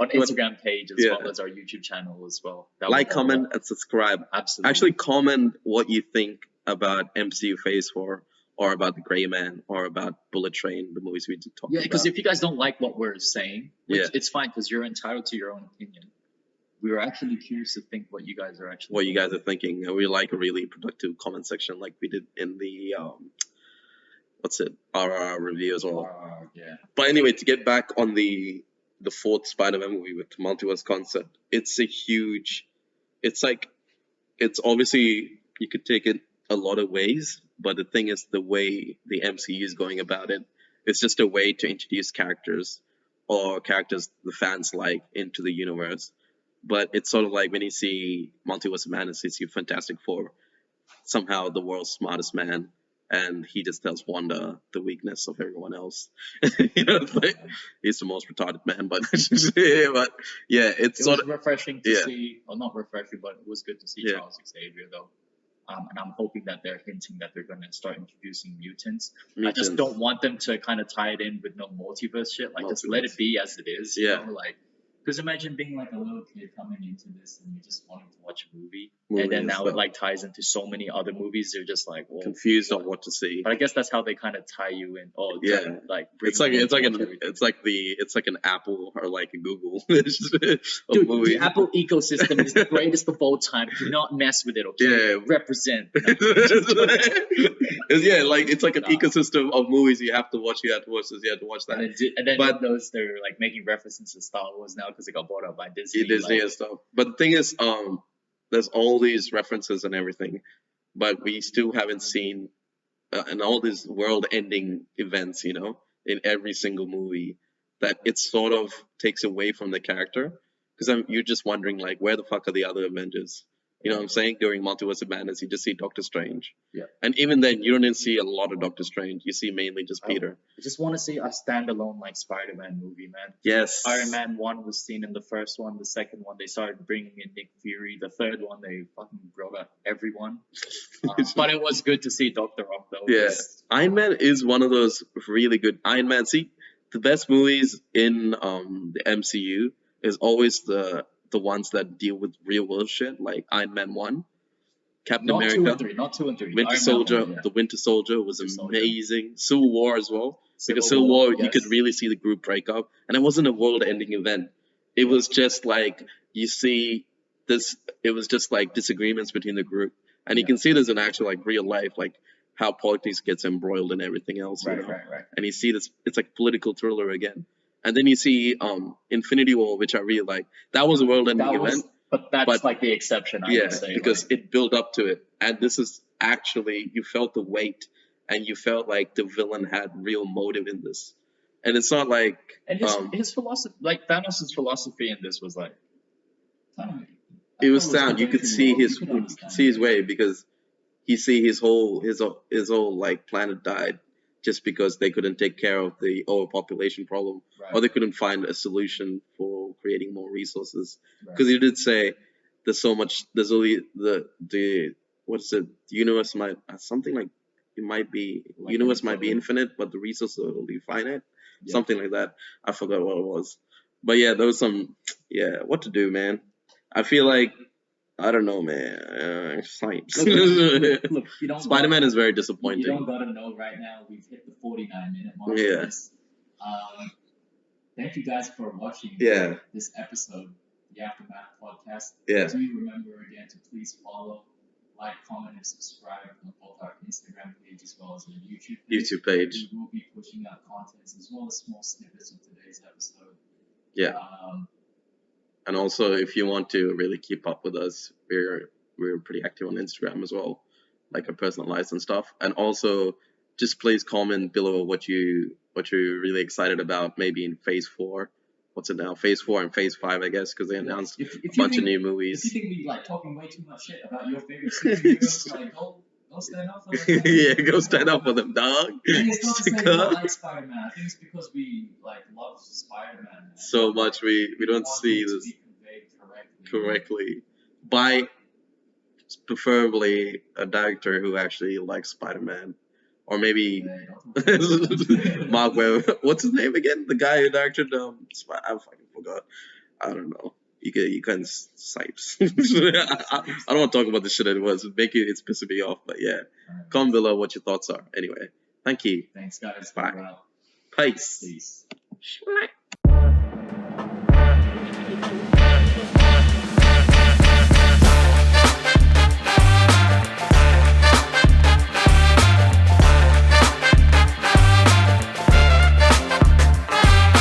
Speaker 2: on Instagram page as well as our YouTube channel as well. That
Speaker 1: Like,
Speaker 2: would-
Speaker 1: comment, and subscribe.
Speaker 2: Absolutely.
Speaker 1: Actually, comment what you think about MCU Phase 4 or about The Gray Man or about Bullet Train, the movies we did talk
Speaker 2: Yeah,
Speaker 1: about.
Speaker 2: because if you guys don't like what we're saying, which
Speaker 1: Yeah.
Speaker 2: it's fine because you're entitled to your own opinion. We were actually curious to think what you guys are actually.
Speaker 1: What you guys are thinking. And we like a really productive comment section like we did in the RRR review as well.
Speaker 2: Yeah.
Speaker 1: But anyway, to get back on the fourth Spider-Man movie with the multiverse concept, it's a huge. It's like, it's obviously you could take it a lot of ways, but the thing is the way the MCU is going about it. It's just a way to introduce characters or characters the fans like into the universe. But it's sort of like when you see Multiverse of Madness, you see Fantastic Four, somehow the world's smartest man, and he just tells Wanda the weakness of everyone else. You know, it's like, he's the most retarded man, but but yeah, it's
Speaker 2: It
Speaker 1: sort
Speaker 2: was
Speaker 1: of
Speaker 2: refreshing to see, well, not refreshing, but it was good to see
Speaker 1: Yeah.
Speaker 2: Charles Xavier though. And I'm hoping that they're hinting that they're going to start introducing mutants. I just
Speaker 1: Mutants.
Speaker 2: don't want them to kind of tie it in with no multiverse shit. Like, just let
Speaker 1: Multiverse.
Speaker 2: it be as it is.
Speaker 1: Yeah.
Speaker 2: You know? Like, because imagine being like a little kid coming into this and you just wanting to watch a movie,
Speaker 1: Movie
Speaker 2: and then
Speaker 1: and
Speaker 2: now
Speaker 1: stuff.
Speaker 2: it like ties into so many other movies. You're just like, well,
Speaker 1: confused on what to see.
Speaker 2: But I guess that's how they kind of tie you in. Oh,
Speaker 1: Yeah.
Speaker 2: like bring
Speaker 1: It's like
Speaker 2: you in
Speaker 1: it's like
Speaker 2: to watch
Speaker 1: an
Speaker 2: everything.
Speaker 1: it's like an Apple or like a Google of
Speaker 2: Dude,
Speaker 1: movies.
Speaker 2: the Apple ecosystem is the greatest of all time. Do not mess with it, okay?
Speaker 1: Yeah.
Speaker 2: Represent.
Speaker 1: It's like an
Speaker 2: Nah.
Speaker 1: ecosystem of movies you have to watch. You have to watch this. You have to watch that.
Speaker 2: And then
Speaker 1: But-
Speaker 2: those they're like making references to Star Wars now because it got bought up by Disney.
Speaker 1: Disney
Speaker 2: like,
Speaker 1: and stuff. But the thing is, there's all these references and everything, but we still haven't seen and all these world-ending events, you know, in every single movie, that it sort of takes away from the character. Because you're just wondering, like, where the fuck are the other Avengers? You know what I'm saying? During Multiverse of Madness, you just see Doctor Strange.
Speaker 2: Yeah.
Speaker 1: And even then, you don't see a lot of Doctor Strange. You see mainly just Peter.
Speaker 2: I just want to see a standalone like Spider-Man movie, man.
Speaker 1: Yes.
Speaker 2: Iron Man 1 was seen in the first one. The second one, they started bringing in Nick Fury. The third one, they fucking brought out everyone. But it was good to see Doctor Rock, though.
Speaker 1: Yeah. Iron Man is one of those really good. Iron Man, see, the best movies in the MCU is always the ones that deal with real world shit, like Iron Man 1, Captain
Speaker 2: Not
Speaker 1: America,
Speaker 2: 2 and 3. Not 2 and 3.
Speaker 1: Winter
Speaker 2: Iron Man
Speaker 1: Soldier.
Speaker 2: 1, yeah.
Speaker 1: The Winter Soldier was
Speaker 2: Winter Soldier.
Speaker 1: amazing. Civil War as well. Because
Speaker 2: Civil
Speaker 1: Civil War,
Speaker 2: War,
Speaker 1: you
Speaker 2: yes.
Speaker 1: could really see the group break up, and it wasn't a world-ending event. It was just like you see this. It was just like disagreements between the group, and you can see this in actual like real life, like how politics gets embroiled and everything else. You know?
Speaker 2: Right.
Speaker 1: And you see this. It's like political thriller again. And then you see Infinity War, which I really like. That was a world-ending event.
Speaker 2: But that's
Speaker 1: But-
Speaker 2: like the exception, I
Speaker 1: Yeah,
Speaker 2: would say.
Speaker 1: because
Speaker 2: like,
Speaker 1: it built up to it, and this is actually you felt the weight, and you felt like the villain had real motive in this, and it's not like
Speaker 2: and his philosophy, like Thanos' philosophy in this was like,
Speaker 1: it was sound. You could see his way because he see his whole like planet died just because they couldn't take care of the overpopulation problem, or they couldn't find a solution for creating more resources. Because he did say there's only the what's it? The universe might something like it might be universe might be infinite, but the resources will be finite.
Speaker 2: Yeah.
Speaker 1: Something like that. I forgot what it was. But yeah, there was some what to do, man. I feel like I don't know, man. Science.
Speaker 2: Look, you don't
Speaker 1: Spider-Man is very
Speaker 2: You
Speaker 1: disappointing.
Speaker 2: don't gotta know right now. We've hit the 49-minute mark.
Speaker 1: Yeah.
Speaker 2: Thank you guys for watching
Speaker 1: Yeah.
Speaker 2: this episode, the Aftermath podcast.
Speaker 1: Yeah.
Speaker 2: Do remember again to please follow, like, comment, and subscribe on both our Instagram page as well as our YouTube page. We will be pushing out contents as well as small snippets of today's episode.
Speaker 1: Yeah. And also, if you want to really keep up with us, we're pretty active on Instagram as well, like our personal lives and stuff. And also, just please comment below what you're really excited about, maybe in Phase 4. What's it now? Phase 4 and Phase 5, I guess, because they announced a bunch of new movies.
Speaker 2: If you think we like talking way too much shit about your favorite superheroes, like go stand up for them.
Speaker 1: Yeah, go stand up for them, dog.
Speaker 2: And it's not to say we don't like Spider-Man. I think it's because we like love Spider-Man
Speaker 1: so much. We don't see this correctly by preferably a director who actually likes Spider-Man. Or maybe Mark Webb. What's his name again? The guy who directed I fucking forgot. I don't know. You can sipes. I don't want to talk about the shit it was. It's pissing me off. But yeah, comment below what your thoughts are. Anyway, thank you.
Speaker 2: Thanks, guys.
Speaker 1: Bye. Peace.
Speaker 2: Peace.